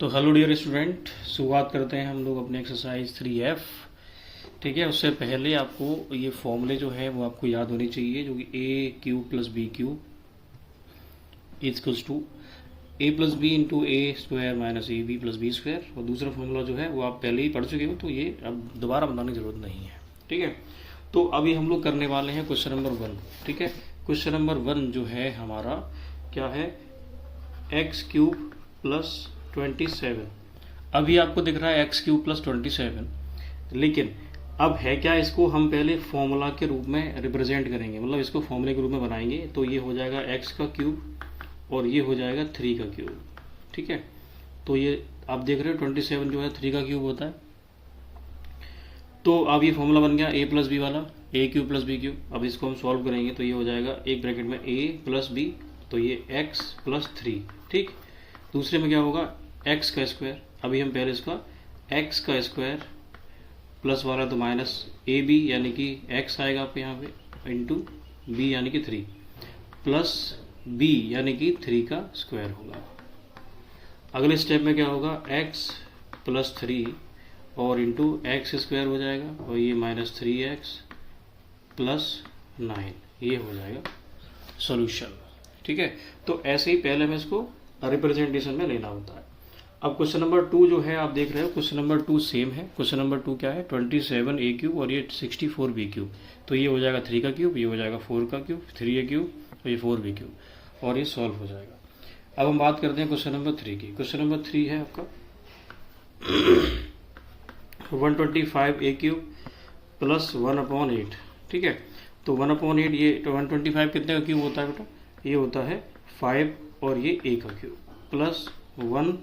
तो hello dear student, शुरुआत करते हैं हम लोग अपने एक्सरसाइज 3F। ठीक है, उससे पहले आपको ये फॉर्मूले जो है वो आपको याद होनी चाहिए, जो कि a cube plus b cube equals to a plus b into a square minus a b plus b square. और दूसरा फॉर्मूला जो है वो आप पहले ही पढ़ चुके हो, तो ये अब दोबारा बताने की जरूरत नहीं है। ठीक है, तो अभी हम लोग करने वाले हैं क्वेश्चन नंबर 1। ठीक है, क्वेश्चन नंबर 1 जो है हमारा क्या है, एक्स क्यूब प्लस 27। अभी आपको दिख रहा है एक्स क्यूब प्लस 27, लेकिन अब है क्या, इसको हम पहले फॉर्मूला के रूप में रिप्रेजेंट करेंगे, मतलब इसको फॉर्मूले के रूप में बनाएंगे। तो ये हो जाएगा एक्स का क्यूब और ये हो जाएगा 3 का क्यूब। ठीक है, तो ये आप देख रहे हो 27 जो है 3 का क्यूब होता है। तो अब ये फॉर्मूला बन गया ए प्लस बी वाला, ए क्यूब प्लस बी क्यूब। अब इसको हम सॉल्व करेंगे तो ये हो जाएगा एक ब्रैकेट में ए प्लस बी, तो ये एक्स प्लस 3। ठीक, दूसरे में क्या होगा, एक्स का स्क्वायर। अभी हम पहले इसका एक्स का स्क्वायर प्लस वाला तो माइनस ए बी यानी कि एक्स आएगा आपके यहाँ पे इंटू बी यानी कि 3 प्लस बी यानी कि 3 का स्क्वायर होगा। अगले स्टेप में क्या होगा, एक्स प्लस 3 और इंटू एक्स स्क्वायर हो जाएगा और ये माइनस 3x प्लस 9, ये हो जाएगा सॉल्यूशन। ठीक है, तो ऐसे ही पहले हमें इसको रिप्रेजेंटेशन में लेना होता है। अब क्वेश्चन नंबर 2 जो है आप देख रहे हो, क्वेश्चन नंबर 2 सेम है। क्वेश्चन नंबर 2 क्या है, 27 ए क्यूब और ये 64 बी क्यूब। तो ये हो जाएगा 3 का क्यूब, ये हो जाएगा 4 का क्यूब, 3 ए क्यूब और ये 4 बी क्यूब, और ये सॉल्व हो जाएगा। अब हम बात करते हैं क्वेश्चन नंबर 3 की। क्वेश्चन नंबर 3 है आपका 125 ए क्यूब प्लस 1/8। ठीक है, तो 1/8, ये 125 कितने का क्यूब होता है बेटा, ये होता है 5 और ये ए का क्यूब प्लस 1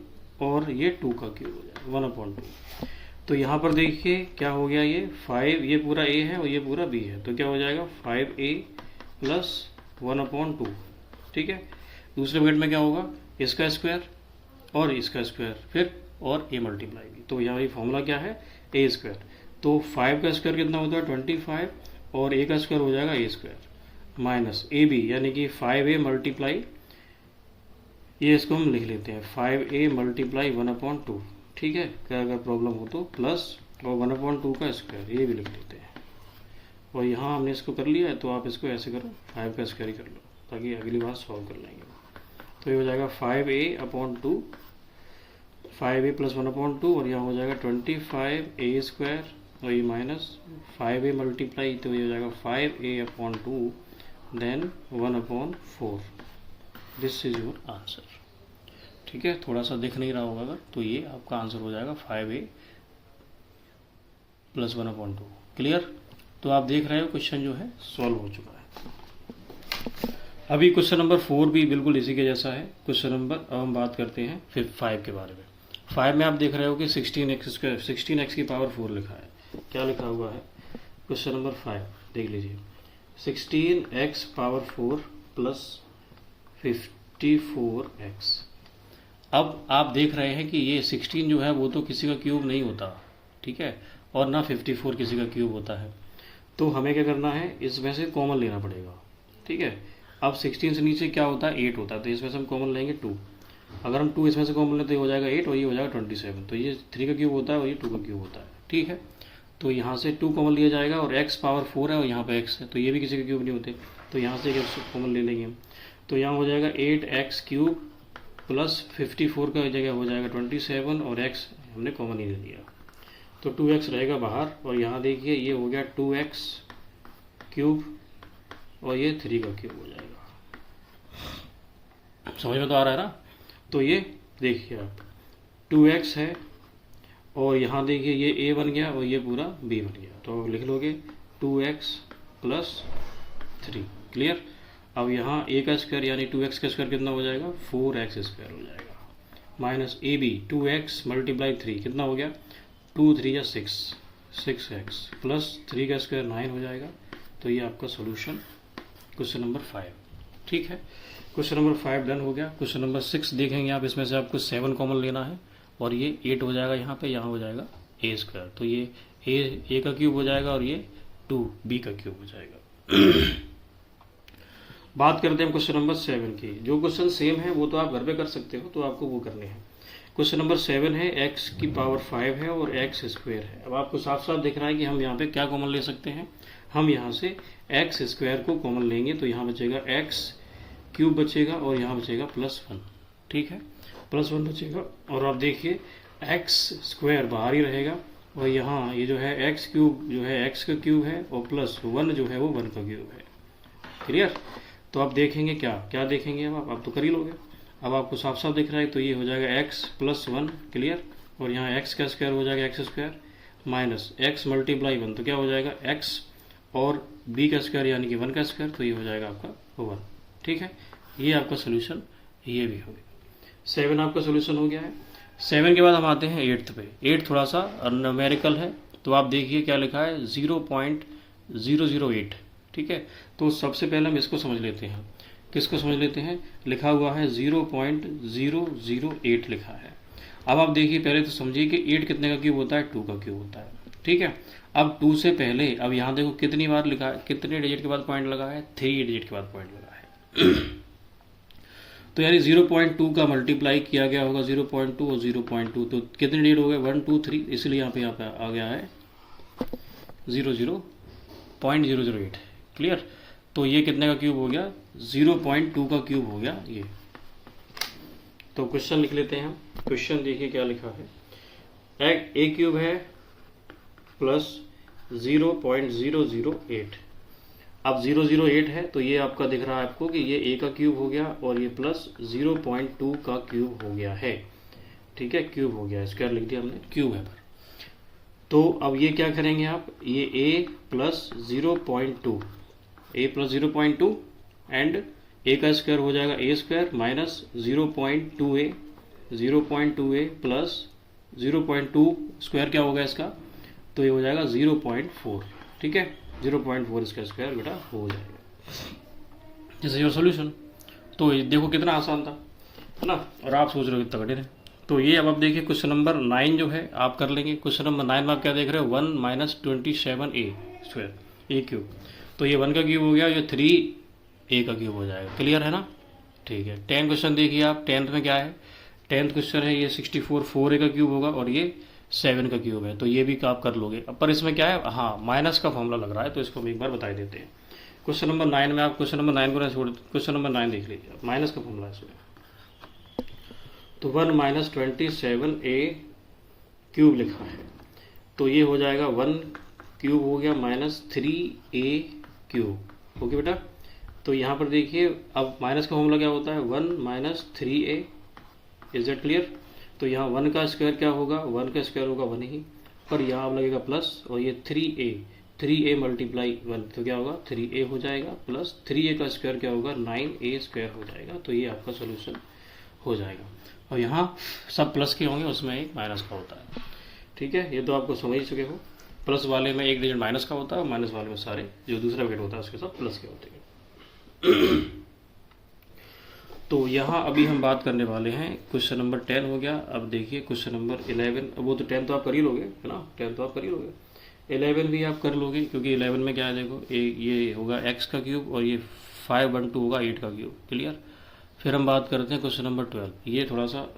और ये 2 का क्यूब हो जाएगा 1/2। तो यहाँ पर देखिए क्या हो गया, ये 5, ये पूरा ए है और ये पूरा बी है, तो क्या हो जाएगा 5a प्लस 1/2। ठीक है, दूसरे ब्रैकेट में क्या होगा, इसका स्क्वायर और इसका स्क्वायर फिर और ए मल्टीप्लाई भी। तो यहाँ ये फॉर्मूला क्या है, ए स्क्वायर। तो 5 का स्क्वायर कितना होता है 25 और ए का स्क्वायर हो जाएगा ए स्क्वायर माइनस ए बी यानी कि 5a मल्टीप्लाई, ये इसको हम लिख लेते हैं 5a मल्टीप्लाई 1/2। ठीक है, क्या अगर प्रॉब्लम हो तो प्लस और 1/2 का स्क्वायर, ये भी लिख लेते हैं। और यहाँ हमने इसको कर लिया है, तो आप इसको ऐसे करो 5 का स्क्वायर ही कर लो, ताकि अगली बार सॉल्व कर लेंगे। तो ये हो जाएगा 5a/2, 5a प्लस 1/2 और यहाँ हो जाएगा 25a स्क्वायर और ये माइनस 5a मल्टीप्लाई, तो ये हो जाएगा 5a/2 then 1/4। This is your answer. ठीक है, थोड़ा सा दिख नहीं रहा होगा अगर, तो ये आपका आंसर हो जाएगा 5a प्लस 1/2। क्लियर, तो आप देख रहे हो क्वेश्चन जो है सॉल्व हो चुका है। अभी क्वेश्चन नंबर 4 भी बिल्कुल इसी के जैसा है। क्वेश्चन नंबर, अब हम बात करते हैं फिर 5 के बारे में। 5 में आप देख रहे हो कि 16x स्क्वायर, 16x की पावर 4 लिखा है। क्या लिखा हुआ है, क्वेश्चन नंबर 5 देख लीजिए, 16x पावर 4 प्लस 54x। अब आप देख रहे हैं कि ये 16 जो है वो तो किसी का क्यूब नहीं होता, ठीक है, और ना 54 किसी का क्यूब होता है। तो हमें क्या करना है, इसमें से कॉमन लेना पड़ेगा। ठीक है, अब 16 से नीचे क्या होता है 8 होता है, तो इसमें से हम कॉमन लेंगे 2। अगर हम 2 इसमें से कॉमन लें तो ये हो जाएगा 8 और ये हो जाएगा 27। तो ये 3 का क्यूब होता है और ये 2 का क्यूब होता है। ठीक है, तो यहाँ से 2 कॉमन लिया जाएगा और x पावर 4 है और यहाँ पे x है, तो ये भी किसी के क्यूब नहीं होते, तो यहाँ से एक कॉमन ले लेंगे हम। तो यहाँ हो जाएगा 8x क्यूब प्लस 54 का जगह हो जाएगा 27 और x हमने कॉमन ही ले लिया, तो 2x रहेगा बाहर। और यहाँ देखिए ये हो गया 2x क्यूब और ये 3 का क्यूब हो जाएगा। समझ में तो आ रहा है ना। तो ये देखिए आप 2x है और यहाँ देखिए ये a बन गया और ये पूरा b बन गया, तो लिख लोगे 2x प्लस 3। क्लियर, अब यहाँ a का स्क्वायर यानी 2x का स्क्वायर कितना हो जाएगा 4x स्क्वायर हो जाएगा minus a B 2x multiply 3 कितना हो गया 2 3 या 6x प्लस 3 का स्क्वायर 9 हो जाएगा। तो ये आपका सोल्यूशन क्वेश्चन नंबर 5। ठीक है, क्वेश्चन नंबर 5 डन हो गया। क्वेश्चन नंबर 6 देखेंगे आप, इसमें से आपको 7 कॉमन लेना है और ये 8 हो जाएगा यहाँ पे, यहाँ हो जाएगा a स्क्वायर, तो ये a का क्यूब हो जाएगा और ये 2 b का क्यूब हो जाएगा। बात करते हैं क्वेश्चन नंबर 7 की। जो क्वेश्चन सेम है वो तो आप घर पे कर सकते हो, तो आपको वो करने हैं। क्वेश्चन नंबर 7 है x की पावर 5 है और x स्क्वायर है। अब आपको साफ साफ दिख रहा है कि हम यहाँ पे क्या कॉमन ले सकते हैं, हम यहाँ से x स्क्वायर को कॉमन लेंगे तो यहाँ बचेगा x क्यूब बचेगा और यहाँ बचेगा +1, ठीक है, +1 बचेगा। और आप देखिए x स्क्वायर बाहर ही रहेगा और यहाँ ये जो है x क्यूब जो है x का क्यूब है और +1 जो है वो 1 का क्यूब है। क्लियर? तो आप देखेंगे क्या देखेंगे, अब आप तो कर ही लोगे। अब आपको साफ साफ दिख रहा है तो ये हो जाएगा x +1, क्लियर, और यहाँ x का स्क्वायर हो जाएगा x square minus x multiply 1 तो क्या हो जाएगा x और b का स्क्वायर यानी कि 1 का स्क्वायर, तो ये हो जाएगा आपका 1, ठीक है। ये आपका सोल्यूशन ये भी हो गया। 7 आपका सोल्यूशन हो गया है। 7 के बाद हम आते हैं 8th पे। 8 थोड़ा सा न्यूमेरिकल है, तो आप देखिए क्या लिखा है 0.008, ठीक है। तो सबसे पहले हम इसको समझ लेते हैं। किसको समझ लेते हैं? लिखा हुआ है 0.008 लिखा है। अब आप देखिए पहले तो समझिए कि 8 कितने का क्यूब होता है, 2 का क्यूब होता है, ठीक है। अब 2 से पहले अब यहाँ देखो कितनी बार लिखा है, कितने डिजिट के बाद पॉइंट लगा है, 3 डिजिट के बाद पॉइंट लगा है। तो यानी 0.2 का मल्टीप्लाई किया गया होगा 0.2 और 0.2, तो कितने डिजिट हो गए 1 2 3, इसलिए यहाँ पे आ गया है 0.008, क्लियर। तो ये कितने का क्यूब हो गया, 0.2 का क्यूब हो गया ये। तो क्वेश्चन लिख लेते हैं हम। क्वेश्चन देखिए क्या लिखा है, ए क्यूब है प्लस 0.008। अब 008 है तो ये आपका दिख रहा है आपको कि ये ए का क्यूब हो गया और ये प्लस 0.2 का क्यूब हो गया है, ठीक है, क्यूब हो गया, स्क्वायर लिख दिया हमने, क्यूब है पर। तो अब ये क्या करेंगे आप, ये a plus 0.2, a plus 0.2 and a का स्क्वायर हो जाएगा a square minus 0.2a plus 0.2 square क्या होगा इसका, तो ये हो जाएगा 0.4, ठीक है, 0.4 इसका स्क्वायर बेटा हो जाएगा। जैसे योर सोल्यूशन। तो ये देखो कितना आसान था, है ना, और आप सोच रहे हो कितना कठिन है। तो ये अब आप देखिए क्वेश्चन नंबर 9 जो है आप कर लेंगे। क्वेश्चन नंबर 9 में आप क्या देख रहे हो, 1 माइनस 27a स्क्वायर ए क्यूब, तो ये 1 का क्यूब हो गया, ये 3a का क्यूब हो जाएगा, क्लियर है ना, ठीक है। 10 क्वेश्चन देखिए आप, 10th में क्या है, 10th क्वेश्चन है ये 64 4a का क्यूब होगा और ये 7 का क्यूब है, तो ये भी आप कर लोगे। अब पर इसमें क्या है, हाँ माइनस का फॉर्मूला लग रहा है, तो इसको हम एक बार बता देते हैं। क्वेश्चन नंबर 9 में आप क्वेश्चन नंबर 9 को छोड़, क्वेश्चन नंबर 9 देख लीजिए, माइनस का फॉर्मूला है इसमें। तो 1 माइनस 27a क्यूब लिखा है, तो ये हो जाएगा 1 क्यूब हो गया माइनस 3a क्यूब, ओके बेटा। तो यहाँ पर देखिए अब माइनस का फॉर्मूला क्या होता है, 1 minus 3a, is that clear. तो यहाँ 1 का स्क्वायर क्या होगा, 1 का स्क्वायर होगा 1 ही, पर यहाँ अब लगेगा प्लस, और ये 3a मल्टीप्लाई 1 तो क्या होगा 3a हो जाएगा, प्लस 3a का स्क्वायर क्या होगा 9a स्क्वायर हो जाएगा। तो ये आपका सोल्यूशन हो जाएगा। और यहाँ सब प्लस के होंगे, उसमें एक माइनस का होता है, ठीक है, ये तो आपको समझ ही चुके हो। प्लस वाले में एक डिजिट माइनस का होता है और माइनस वाले में सारे जो दूसरा ब्रैकेट होता है उसके सब प्लस के होते हैं। तो यहाँ अभी हम बात करने वाले हैं, क्वेश्चन नंबर 10 हो गया। अब देखिए क्वेश्चन नंबर 11, वो तो 10 तो आप कर ही लोगे, है ना, 10 तो आप कर ही लोगे, 11 भी आप कर लोगे, क्योंकि 11 में क्या है देखो, ये होगा x का क्यूब और ये 512 होगा 8 का क्यूब, क्लियर। फिर हम बात करते हैं क्वेश्चन नंबर 12। ये थोड़ा सा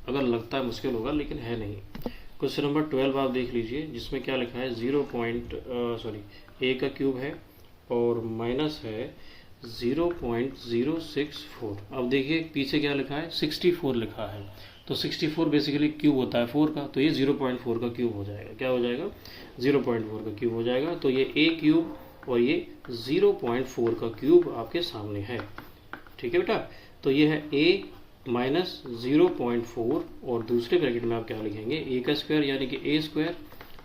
अगर लगता है मुश्किल होगा लेकिन है नहीं। क्वेश्चन नंबर 12 आप देख लीजिए, जिसमें क्या लिखा है a का क्यूब है और माइनस है 0.064। अब देखिए पीछे क्या लिखा है 64 लिखा है, तो 64 बेसिकली क्यूब होता है 4 का, तो ये 0.4 का क्यूब हो जाएगा, क्या हो जाएगा 0.4 का क्यूब हो जाएगा। तो ये a क्यूब और ये 0.4 का क्यूब आपके सामने है, ठीक है बेटा। तो ये है a माइनस 0.4 और दूसरे ब्रैकेट में आप क्या लिखेंगे a का स्क्वायर यानी कि a square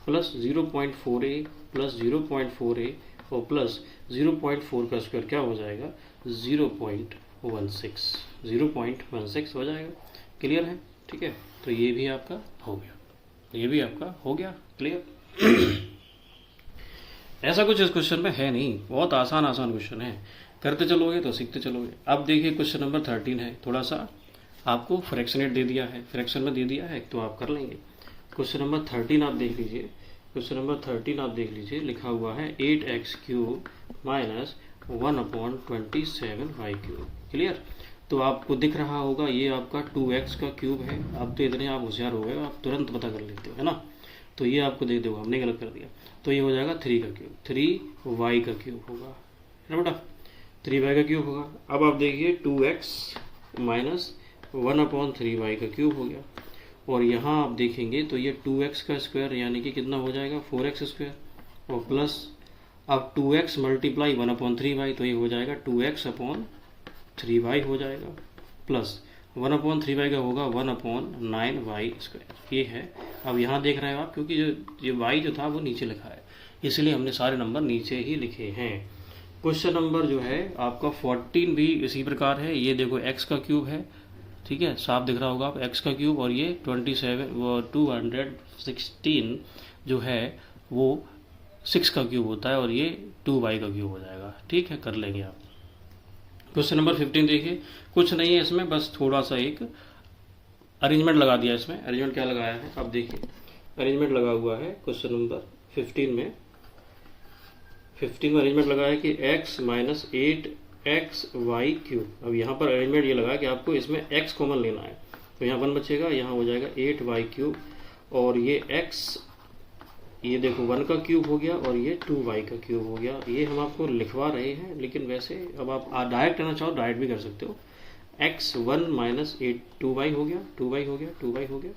plus 0.4a plus 0.4a और प्लस 0.4 का स्क्वायर क्या हो जाएगा 0.16 हो जाएगा, क्लियर है, ठीक है। तो ये भी आपका हो गया, ये भी आपका हो गया, क्लियर। ऐसा कुछ इस क्वेश्चन में है नहीं, बहुत आसान क्वेश्चन है, करते चलोगे तो सीखते चलोगे। अब देखिए क्वेश्चन नंबर 13 है, थोड़ा सा आपको फ्रैक्शनेट दे दिया है, फ्रैक्शन में दे दिया है, तो आप कर लेंगे। क्वेश्चन नंबर 13 आप देख लीजिए, क्वेश्चन नंबर 13 आप देख लीजिए, लिखा हुआ है 8x cube minus 1/27y³। Clear. तो आपको दिख रहा होगा ये आपका 2x का क्यूब है। अब तो इतने आप होशियार हो गए, आप तुरंत पता कर लेते हो, है ना। तो ये आपको देख दो, हमने गलत कर दिया। तो ये हो जाएगा 3 का क्यूब, 3y का क्यूब होगा, है ना बेटा, 3y का क्यूब होगा। अब आप देखिए 2x माइनस 1/3y का क्यूब हो गया। और यहाँ आप देखेंगे तो ये 2x का स्क्वायर यानी कि कितना हो जाएगा 4x स्क्वायर, और प्लस अब 2x मल्टीप्लाई 1/3y, तो ये हो जाएगा 2x/3y हो जाएगा, प्लस 1/3y का होगा 1/9y स्क्वायर। ये है। अब यहाँ देख रहे हो आप, क्योंकि जो y जो था वो नीचे लिखा है, इसलिए हमने सारे नंबर नीचे ही लिखे हैं। क्वेश्चन नंबर जो है आपका 14 भी इसी प्रकार है। ये देखो x का क्यूब है, ठीक है, साफ दिख रहा होगा आप, x का क्यूब, और ये 216 जो है वो 6 का क्यूब होता है, और ये 2y का क्यूब हो जाएगा। ठीक है, कर लेंगे आप। क्वेश्चन नंबर 15 देखिए, कुछ नहीं है इसमें, बस थोड़ा सा एक अरेंजमेंट लगा दिया इसमें। अरेंजमेंट क्या लगाया है, अब देखिए अरेंजमेंट लगा हुआ है क्वेश्चन नंबर 15 में अरेंजमेंट लगा है कि x माइनस 8xy³। अब यहाँ पर अरेंजमेंट ये लगा कि आपको इसमें x कॉमन लेना है, तो यहाँ 1 बचेगा, यहाँ हो जाएगा 8y³, और ये x, ये देखो 1 का क्यूब हो गया, और ये 2y का क्यूब हो गया। ये हम आपको लिखवा रहे हैं, लेकिन वैसे अब आप डायरेक्ट करना चाहो डायरेक्ट भी कर सकते हो। x1 माइनस 2y हो गया, 2y हो गया, 2y हो गया,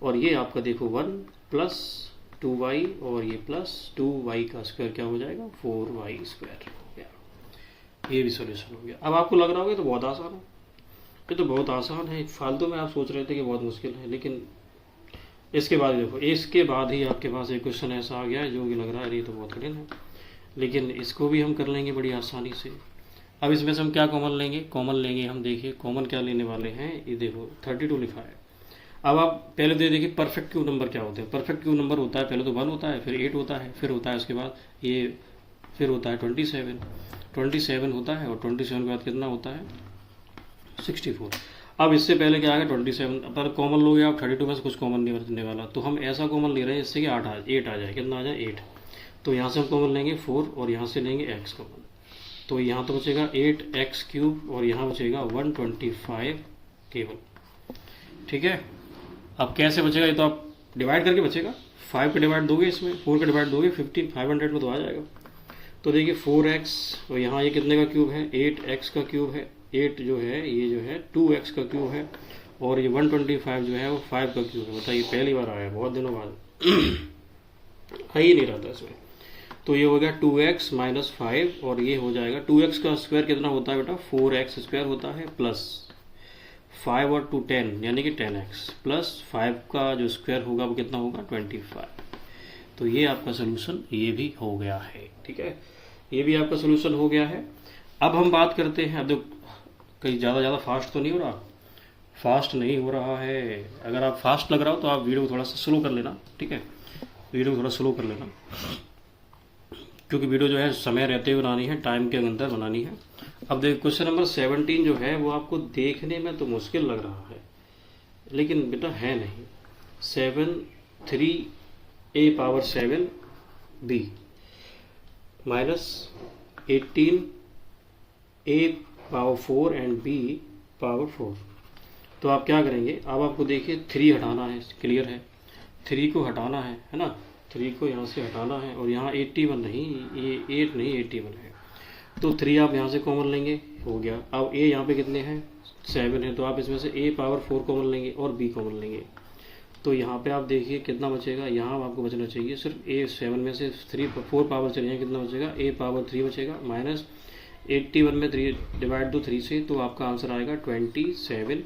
और ये आपका देखो 1 प्लस 2y, और ये प्लस 2y का स्क्वायर क्या हो जाएगा 4y स्क्वायर हो गया। ये भी सोल्यूशन हो गया। अब आपको लग रहा होगा तो बहुत आसान है, ये तो बहुत आसान है, फालतू में आप सोच रहे थे कि बहुत मुश्किल है, लेकिन इसके बाद देखो, इसके बाद ही आपके पास एक क्वेश्चन ऐसा आ गया है जो कि लग रहा है ये तो बहुत कठिन है, लेकिन इसको भी हम कर लेंगे बड़ी आसानी से। अब इसमें से हम क्या कॉमन लेंगे, कॉमन लेंगे हम, देखिए कॉमन क्या लेने वाले हैं, ये देखो 32 लिखा है। अब आप पहले तो देखिए परफेक्ट क्यूब नंबर क्या होते हैं। परफेक्ट क्यूब नंबर होता है, पहले तो 1 होता है, फिर 8 होता है, फिर होता है उसके बाद ये, फिर होता है 27 होता है, और 27 के बाद कितना होता है 64। अब इससे पहले क्या आएगा 27, पर कॉमन लोगे आप 32 में से कुछ कॉमन नहीं बचने वाला, तो हम ऐसा कॉमन ले रहे हैं जिससे कि 8 आ जाए, कितना आ जाए 8। तो यहाँ से हम कॉमन लेंगे 4, और यहाँ से लेंगे x कॉमन, तो यहाँ तो बचेगा 8x³, और यहाँ बचेगा 125 केवल। ठीक है, अब कैसे बचेगा, ये तो आप डिवाइड करके बचेगा, 5 का डिवाइड दोगे इसमें, 4 का डिवाइड दोगे, 500 में तो आ जाएगा। तो देखिए 4x, और यहाँ ये कितने का क्यूब है 8x का क्यूब है, 8 जो है ये जो है 2x का क्यूब है, और ये 125 जो है वो 5 का क्यूब है। बताइए पहली बार आया, बहुत दिनों बाद आ ही नहीं रहा था इसमें। तो ये हो गया 2x माइनस 5, और ये हो जाएगा 2x का स्क्वायर कितना होता है बेटा 4x स्क्वायर होता है, प्लस 5 और 2 10 यानी कि 10x, प्लस 5 का जो स्क्वायर होगा वो कितना होगा 25। तो ये आपका सोल्यूशन ये भी हो गया है। ठीक है, ये भी आपका सोल्यूशन हो गया है। अब हम बात करते हैं, अब कहीं ज़्यादा फास्ट तो नहीं हो रहा, फास्ट नहीं हो रहा है। अगर आप फास्ट लग रहा हो तो आप वीडियो को थोड़ा सा स्लो कर लेना, ठीक है, वीडियो को थोड़ा स्लो कर लेना, क्योंकि वीडियो जो है समय रहते हुए बनानी है, टाइम के अंदर बनानी है। अब देखिए क्वेश्चन नंबर 17 जो है वो आपको देखने में तो मुश्किल लग रहा है, लेकिन बेटा है नहीं। 7 3a⁻7b minus 18a⁻4 and b⁻4। तो आप क्या करेंगे, अब आपको देखिए 3 हटाना है, क्लियर है, 3 को हटाना है ना, 3 को यहाँ से हटाना है, और यहाँ 81 नहीं, ये 8 नहीं 81 है, तो 3 आप यहाँ से कॉमन लेंगे, हो गया। अब a यहाँ पे कितने हैं 7 है, तो आप इसमें से a⁻4 कॉमन लेंगे और b कॉमन लेंगे, तो यहाँ पे आप देखिए कितना बचेगा, यहाँ आपको बचना चाहिए सिर्फ a7 में से 4 पावर चले जाए, कितना बचेगा a⁻3 बचेगा, माइनस 81 में 3 डिवाइड दो 3 से, तो आपका आंसर आएगा 27,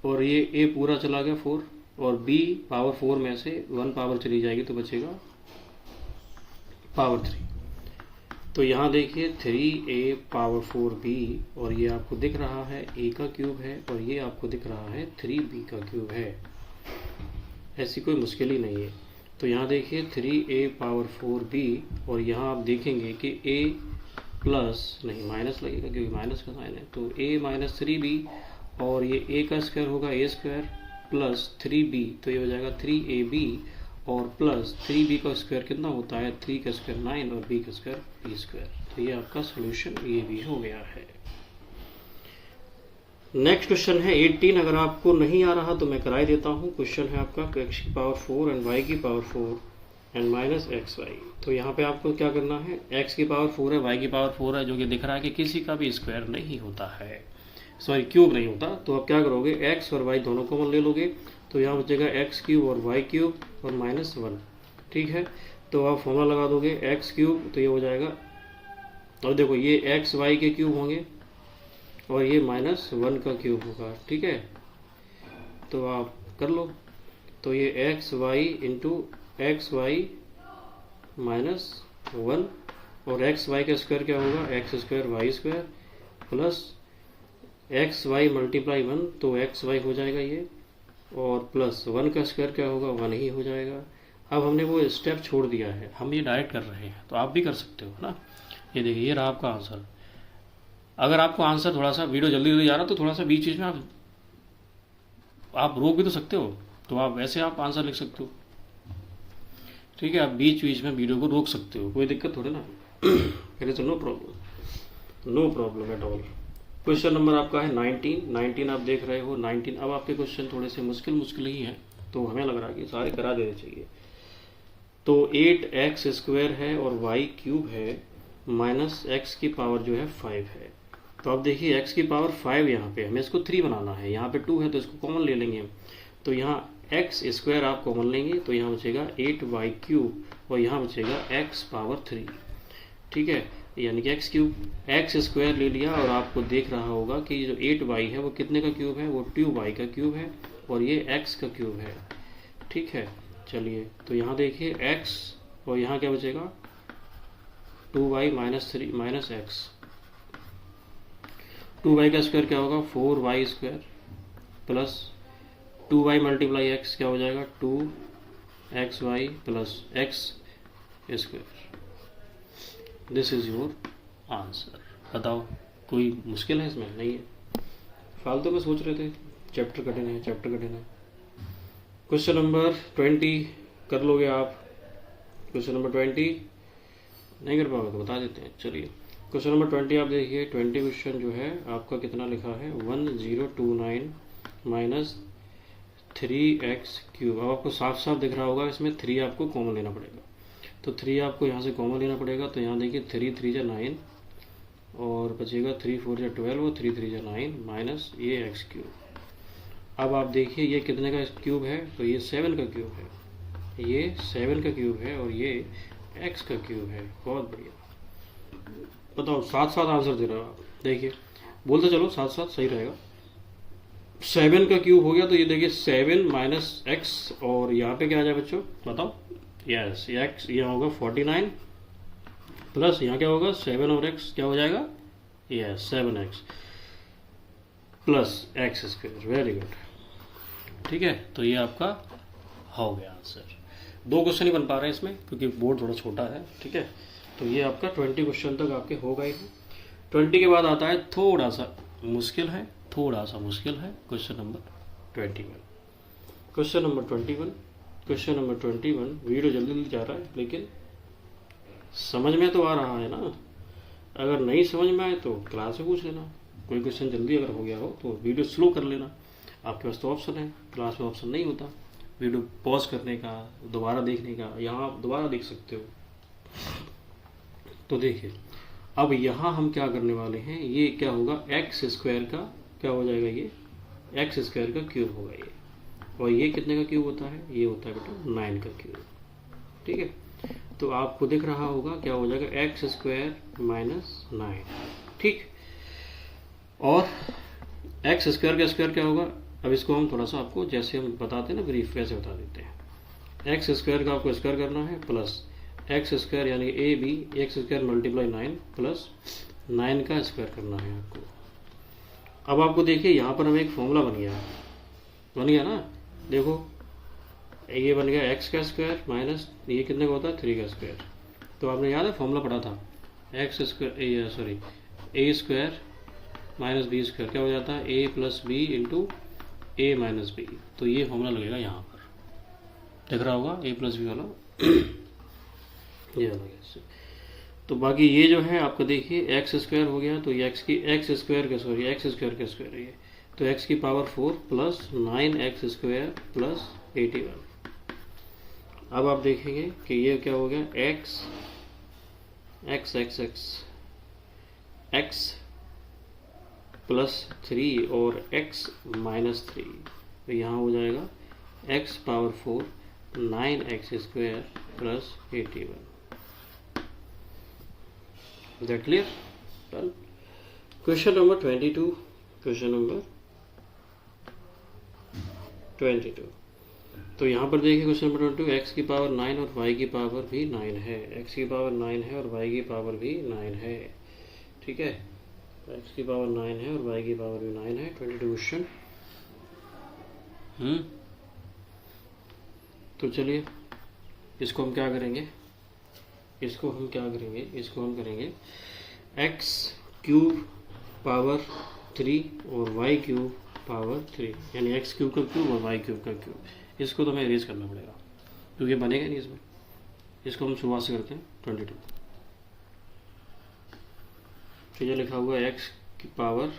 और ये a पूरा चला गया 4, और b⁻4 में से 1 पावर चली जाएगी तो बचेगा पावर 3। तो यहाँ देखिए 3a⁻4b, और ये आपको दिख रहा है a का क्यूब है, और ये आपको दिख रहा है 3b का क्यूब है, ऐसी कोई मुश्किल ही नहीं है। तो यहाँ देखिए 3a⁻4b, और यहाँ आप देखेंगे कि a प्लस नहीं माइनस लगेगा क्योंकि माइनस का साइन है, तो a माइनस 3b, और ये a का स्क्वायर होगा a स्क्वायर प्लस 3b, तो ये हो जाएगा 3ab, और प्लस 3b का स्क्वायर कितना होता है, 3 का स्क्वायर 9 और b का स्क्वायर b स्क्वायर। तो ये आपका सोल्यूशन ये भी हो गया है। नेक्स्ट क्वेश्चन है 18। अगर आपको नहीं आ रहा तो मैं कराई देता हूँ। क्वेश्चन है आपका x की पावर 4 एंड y की power 4 and minus x y. तो यहाँ पे आपको क्या करना है, x की पावर 4 है, y की पावर 4 है, जो कि दिख रहा है कि किसी का भी स्क्वायर नहीं होता है, सॉरी क्यूब नहीं होता। तो आप क्या करोगे, x और y दोनों कॉमन ले लोगे, तो यहाँ बचेगा एक्स क्यूब और वाई क्यूब और माइनस 1। ठीक है, तो आप फॉर्मूला लगा दोगे एक्स क्यूब, तो ये हो जाएगा, और देखो ये एक्स वाई के क्यूब होंगे और ये माइनस 1 का क्यूब होगा। ठीक है, तो आप कर लो, तो ये x y into x y minus 1 और एक्स वाई का स्क्वायर क्या होगा, x square y square plus x y multiply 1, तो एक्स वाई हो जाएगा ये, और प्लस 1 का स्क्वायर क्या होगा, 1 ही हो जाएगा। अब हमने वो स्टेप छोड़ दिया है, हम ये डायरेक्ट कर रहे हैं, तो आप भी कर सकते हो ना। ये देखिए ये रहा आपका आंसर। अगर आपको आंसर थोड़ा सा वीडियो जल्दी जल्दी जा रहा तो थोड़ा सा बीच बीच में आप रोक भी तो सकते हो, तो आप वैसे आप आंसर लिख सकते हो। ठीक है, आप बीच बीच में वीडियो को रोक सकते हो, कोई दिक्कत थोड़ी ना। फिर तो no problem, no problem at all. Question number आपका है 19 आप देख रहे हो 19। अब आपके क्वेश्चन थोड़े से मुश्किल ही हैं, तो हमें लग रहा है कि सारे करा देने चाहिए। तो 8x स्क्वायर है और y क्यूब है माइनस x की पावर जो है 5 है। तो अब देखिए x की पावर 5 यहाँ पे हमें इसको 3 बनाना है, यहाँ पे 2 है तो इसको कॉमन ले लेंगे। तो यहाँ x स्क्वायर आप कॉमन लेंगे, तो यहाँ बचेगा 8y क्यूब और यहाँ बचेगा x पावर 3। ठीक है, यानी कि एक्स क्यूब, एक्स स्क्वायर ले लिया, और आपको देख रहा होगा कि जो 8y है वो कितने का क्यूब है, वो 2y का क्यूब है, और ये x का क्यूब है। ठीक है, चलिए तो यहाँ देखिए x और यहाँ क्या बचेगा 2y minus 3 minus x. 2y का स्क्वायर क्या होगा 4y square plus 2y multiply x क्या हो जाएगा 2xy plus x square. This is your answer. बताओ कोई मुश्किल है इसमें? नहीं है, फालतू में सोच रहे थे चैप्टर कठिन है, चैप्टर कठिन है। क्वेश्चन नंबर 20 कर लोगे आप? क्वेश्चन नंबर 20 नहीं कर पाओगे तो बता देते हैं। चलिए क्वेश्चन नंबर 20 आप देखिए। 20 क्वेश्चन जो है आपका कितना लिखा है 1029 माइनस 3x क्यूब। अब आपको साफ साफ दिख रहा होगा, इसमें 3 आपको कॉमन लेना पड़ेगा, तो 3 आपको यहाँ से कॉमन लेना पड़ेगा। तो यहाँ देखिए 3 3 जा 9 और बचेगा 3 4 जा 12 और 3 3 जा 9 माइनस ये एक्स क्यूब। अब आप देखिए ये कितने का क्यूब है, तो ये 7 का क्यूब है, ये 7 का क्यूब है और ये एक्स का क्यूब है। बहुत बढ़िया। बताओ साथ साथ आंसर दे रहे हो आप, देखिए बोलते चलो साथ साथ, सही रहेगा। 7 का क्यूब हो गया, तो ये देखिए 7 माइनस एक्स, और यहाँ पे क्या आ जाए बच्चों बताओ, यस एक्स, ये होगा 49 प्लस यहाँ क्या होगा 7 और एक्स क्या हो जाएगा, yes 7x plus x square. Very good. ठीक है, तो ये आपका हो गया आंसर। 2 क्वेश्चन ही बन पा रहे हैं इसमें क्योंकि बोर्ड थोड़ा छोटा है। ठीक है, तो ये आपका 20 क्वेश्चन तक आपके हो गए हैं। 20 के बाद आता है थोड़ा सा मुश्किल है, question number 21। Question number 21 video जल्दी जल्दी जा रहा है, लेकिन समझ में तो आ रहा है ना। अगर नहीं समझ में आए तो क्लास में पूछ लेना, कोई क्वेश्चन जल्दी अगर हो गया हो तो वीडियो स्लो कर लेना। आपके पास तो ऑप्शन है, क्लास में ऑप्शन नहीं होता वीडियो पॉज करने का, दोबारा देखने का। यहाँ आप दोबारा देख सकते हो। तो देखिए अब यहाँ हम क्या करने वाले हैं, ये क्या होगा एक्स स्क्वायर का क्या हो जाएगा, ये एक्स स्क्वायर का क्यूब होगा ये, और ये कितने का क्यूब होता है, ये होता है बेटा 9 का क्यूब। ठीक है, तो आपको दिख रहा होगा क्या हो जाएगा एक्स स्क्वायर माइनस 9। ठीक, और एक्स स्क्वायर का स्क्वायर क्या होगा, अब इसको हम थोड़ा सा आपको जैसे हम बताते हैं ना ब्रीफ, वैसे बता देते हैं। एक्स स्क्वायर का आपको स्क्वायर करना है प्लस एक्स स्क्वायर यानी a b x square multiply 9 plus 9 का स्क्वायर करना है आपको। अब आपको देखिए यहाँ पर हमें एक फॉर्मूला बन गया ना, देखो ये बन गया एक्स का स्क्वायर माइनस ये कितने का होता है 3 का स्क्वायर। तो आपने याद है फॉर्मूला पढ़ा था एक्स स्क्वायर सॉरी ए स्क्वायर माइनस बी स्क्वायर क्या हो जाता है ए प्लस बी इंटू ए माइनस बी। तो ये फॉर्मूला लगेगा यहाँ पर। दिख रहा होगा ए प्लस बी वाला ये वाला कैसे। तो बाकी ये जो है आपका देखिए एक्स स्क्वायर हो गया, तो ये एक्स स्क्वायर का स्क्वायर है ये, तो एक्स की power 4 plus 9x square plus 81। अब आप देखेंगे कि ये क्या हो गया x x x x x plus 3 और x माइनस 3, तो यहाँ हो जाएगा x power 4 9x square plus 81। That clear? Done. Question number 22, question number 22। तो यहाँ पर देखिए क्वेश्चन नंबर 22, x की पावर 9 और y की पावर भी 9 है, x की पावर 9 है और y की पावर भी 9 है, ठीक है। x की पावर 9 है और y की पावर भी 9 है। 22 क्वेश्चन। तो चलिए इसको हम क्या करेंगे, इसको हम करेंगे x क्यूब पावर 3 और y क्यूब पावर 3, यानी x क्यूब का क्यूब और y क्यूब का क्यूब। इसको तो हमें इरेज करना पड़ेगा क्योंकि बनेगा नहीं इसमें। इसको हम शुरुआत से करते हैं 22। तो ये लिखा हुआ x की पावर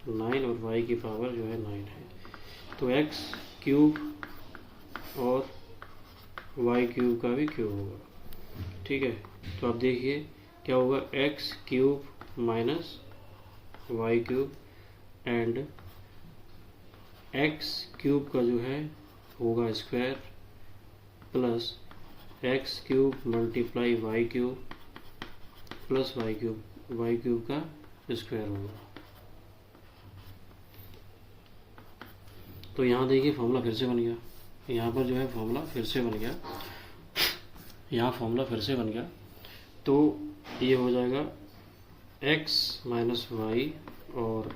9 और y की पावर जो है 9 है, तो x क्यूब और y क्यूब का भी क्यूब होगा, ठीक है। तो आप देखिए क्या होगा x cube minus y cube and x cube का जो है होगा square plus x cube multiply y cube plus y cube का स्क्वायर होगा। तो यहाँ देखिए फॉर्मूला फिर से बन गया, यहाँ पर जो है फॉर्मूला फिर से बन गया, यहाँ फॉर्मूला फिर से बन गया। तो ये हो जाएगा x माइनस वाई और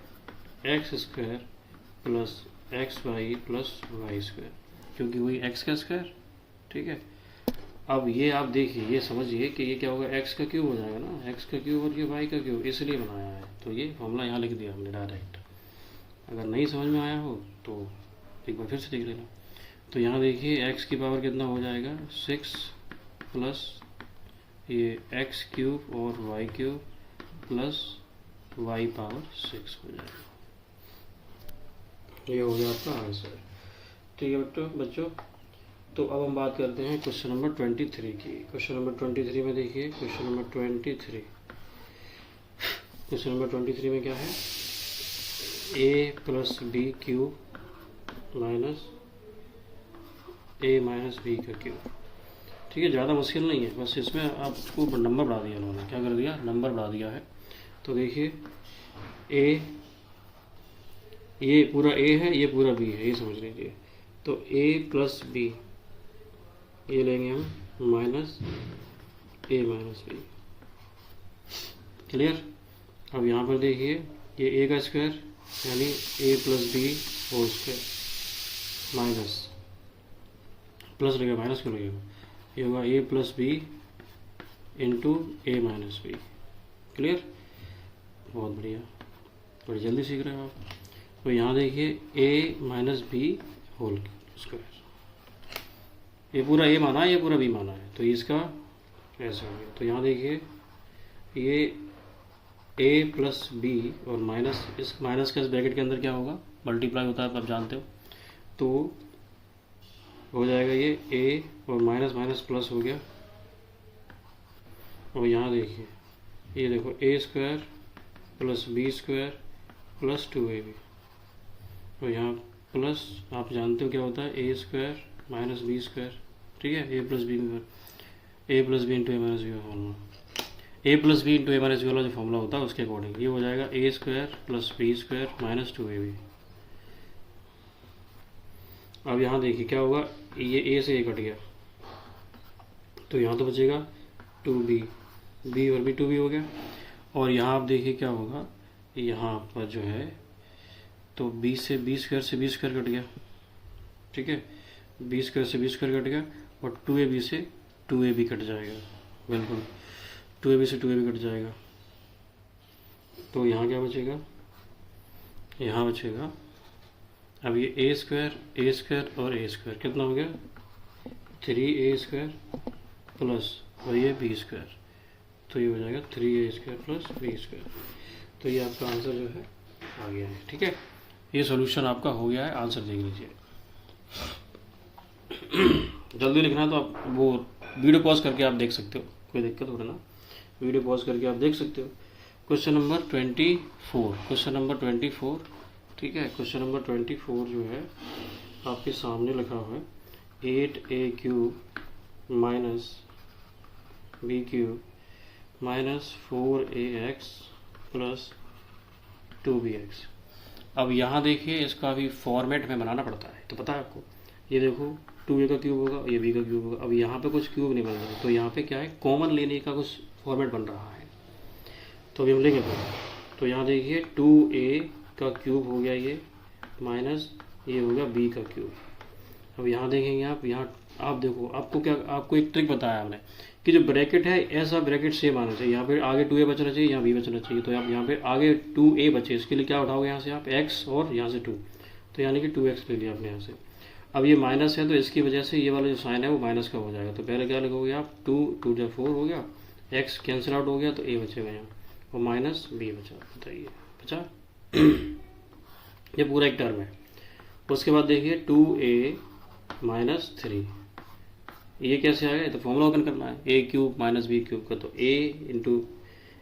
x square plus x y plus y square, क्योंकि वही x का स्क्वायर, ठीक है। अब ये आप देखिए, ये समझिए कि ये क्या होगा x का क्यूब हो जाएगा ना, x का क्यूब और ये y का क्यूब, इसलिए बनाया है। तो ये फॉर्मूला यहाँ लिख दिया हमने डायरेक्ट। अगर नहीं समझ में आया हो तो एक बार फिर से देख लेना। तो यहाँ देखिए x की पावर कितना हो जाएगा 6 प्लस ये x क्यूब और y cube plus y power 6 हो जाएगा। ये हो गया आपका आंसर, ठीक है बच्चों। तो अब हम बात करते हैं क्वेश्चन नंबर 23 की। क्वेश्चन नंबर 23 में देखिए, क्वेश्चन नंबर 23 में क्या है, a plus b cube minus a minus b का क्यूब, ठीक है। ज़्यादा मुश्किल नहीं है, बस इसमें आपको नंबर बढ़ा दिया उन्होंने, क्या कर दिया, नंबर बढ़ा दिया है। तो देखिए a, ये पूरा a है, ये पूरा b है, ये समझ लीजिए। तो a प्लस बी ये लेंगे हम minus a minus b, clear. अब यहाँ पर देखिए ये a का स्क्वायर यानी a plus b whole square minus, plus लगेगा, माइनस क्यों लगेगा, ये होगा a plus b into a minus b, clear. बहुत बढ़िया, बड़ी जल्दी सीख रहे हो आप। तो यहाँ देखिए a minus b whole square, ये पूरा a माना है, ये पूरा b माना है, तो इसका ऐसे हो गया। तो यहाँ देखिए ये a प्लस बी और माइनस, इस माइनस का इस ब्रैकेट के अंदर क्या होगा, मल्टीप्लाई होता है, आप जानते हो। तो हो जाएगा ये a और माइनस माइनस प्लस हो गया, और यहाँ देखिए ये देखो a square plus b square plus 2ab, और यहाँ प्लस आप जानते हो क्या होता है, a square minus b square, ठीक है। a plus b into a minus b का formula, a plus b into a minus b वाला जो फॉर्मूला होता है उसके अकॉर्डिंग ये हो जाएगा a square plus b square minus 2ab। अब यहाँ देखिए क्या होगा, ये a से a कट गया, तो यहाँ तो बचेगा 2b, b और b 2b हो गया। और यहाँ आप देखिए क्या होगा, यहाँ पर जो है तो b से b स्क्वायर कट गया, ठीक है, b स्क्वायर से b स्क्वायर कट गया, और 2ab से 2ab कट जाएगा, बिल्कुल 2ab से 2ab कट जाएगा। तो यहाँ क्या बचेगा, यहाँ बचेगा अब ये a स्क्वायर और a स्क्वायर कितना हो गया 3a² प्लस और ये b², तो ये हो जाएगा 3a² प्लस b²। तो ये आपका आंसर जो है आ गया है। ठीक है, ये सॉल्यूशन आपका हो गया है। आंसर देख लीजिए। जल्दी लिखना है तो आप वो वीडियो पॉज करके आप देख सकते हो, कोई दिक्कत हो रहा ना, वीडियो पॉज करके आप देख सकते हो। Question number 24, question number 24। ठीक है, क्वेश्चन नंबर 24 जो है आपके सामने लिखा हुआ है 8a³ minus b³ minus 4ax plus 2bx। अब यहाँ देखिए, इसका भी फॉर्मेट में बनाना पड़ता है, तो पता है आपको। ये देखो 2a का क्यूब होगा, ये b का क्यूब होगा। अब यहाँ पे कुछ क्यूब नहीं बन रहा, तो यहाँ पे क्या है, कॉमन लेने का कुछ फॉर्मेट बन रहा है। तो अभी हम लेंगे, तो यहाँ देखिए 2a का क्यूब हो गया ये, माइनस ये हो गया b का क्यूब। अब यहाँ देखेंगे आप, यहाँ आप देखो, आपको एक ट्रिक बताया हमने कि जो ब्रैकेट है ऐसा ब्रैकेट सेम आना चाहिए। यहाँ पे आगे 2a बचना चाहिए, यहाँ b बचना चाहिए। तो आप यहाँ पे आगे 2a बचे, इसके लिए क्या उठाओगे यहाँ से आप x और यहाँ से 2, तो यानी कि 2x ले लिया आपने यहाँ से। अब ये माइनस है तो इसकी वजह से ये वाला जो साइन है वो माइनस का हो जाएगा। तो पहले क्या लिखोगे आप, 2 × 4 हो गया, x कैंसिल आउट हो गया तो a बचेगा यहाँ, और माइनस b बचा। बताइए बचा ये पूरा एक टर्म है। उसके बाद देखिए 2a माइनस 3, ये कैसे आ गया, तो फॉर्मूला ओपन करना है, a³ माइनस b³ का, तो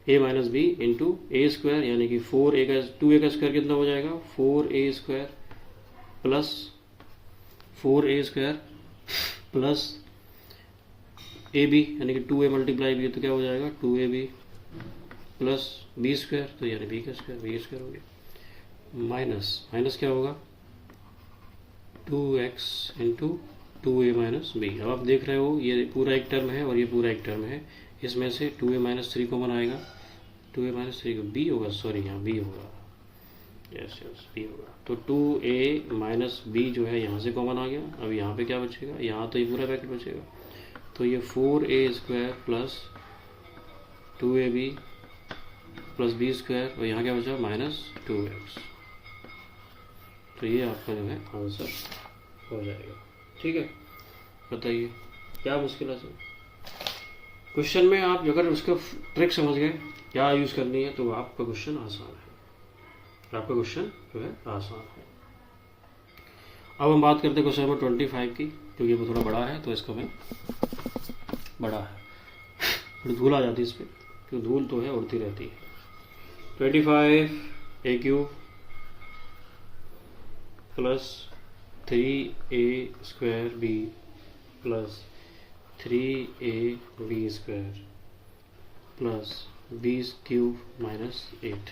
a minus b into a² यानी कि 2a का स्क्वायर कितना हो जाएगा, 4a² plus 4a² plus ab यानी कि 2a मल्टीप्लाई b, तो क्या हो जाएगा 2ab प्लस b², तो यानी b का स्क्वायर, b² हो गया, माइनस क्या होगा 2x into 2a minus b। अब आप देख रहे हो ये पूरा एक टर्म है और ये पूरा एक टर्म है, इसमें से 2a माइनस 3 कॉमन आएगा, 2a माइनस 3 को b होगा, सॉरी यहाँ b होगा, यस b होगा। तो 2a माइनस b जो है यहाँ से कॉमन आ गया। अब यहाँ पे क्या बचेगा, यहाँ तो ये पूरा ब्रैकेट बचेगा, तो ये 4a² plus 2ab plus b² और यहाँ क्या बचा माइनस 2x। तो ये आपका जो है आंसर हो जाएगा। ठीक है, बताइए क्या मुश्किल है सर। क्वेश्चन में आप अगर उसका ट्रिक समझ गए क्या यूज़ करनी है तो आपका क्वेश्चन आसान है, आपका क्वेश्चन जो है आसान है। अब हम बात करते हैं क्वेश्चन नंबर 25 की, क्योंकि वो थोड़ा बड़ा है तो इसको मैं बड़ा है, थोड़ी धूल आ जाती है इस पर, क्योंकि धूल तो है उड़ती रहती है। 25a³ plus 3a² plus 3ab² plus b³ minus 8।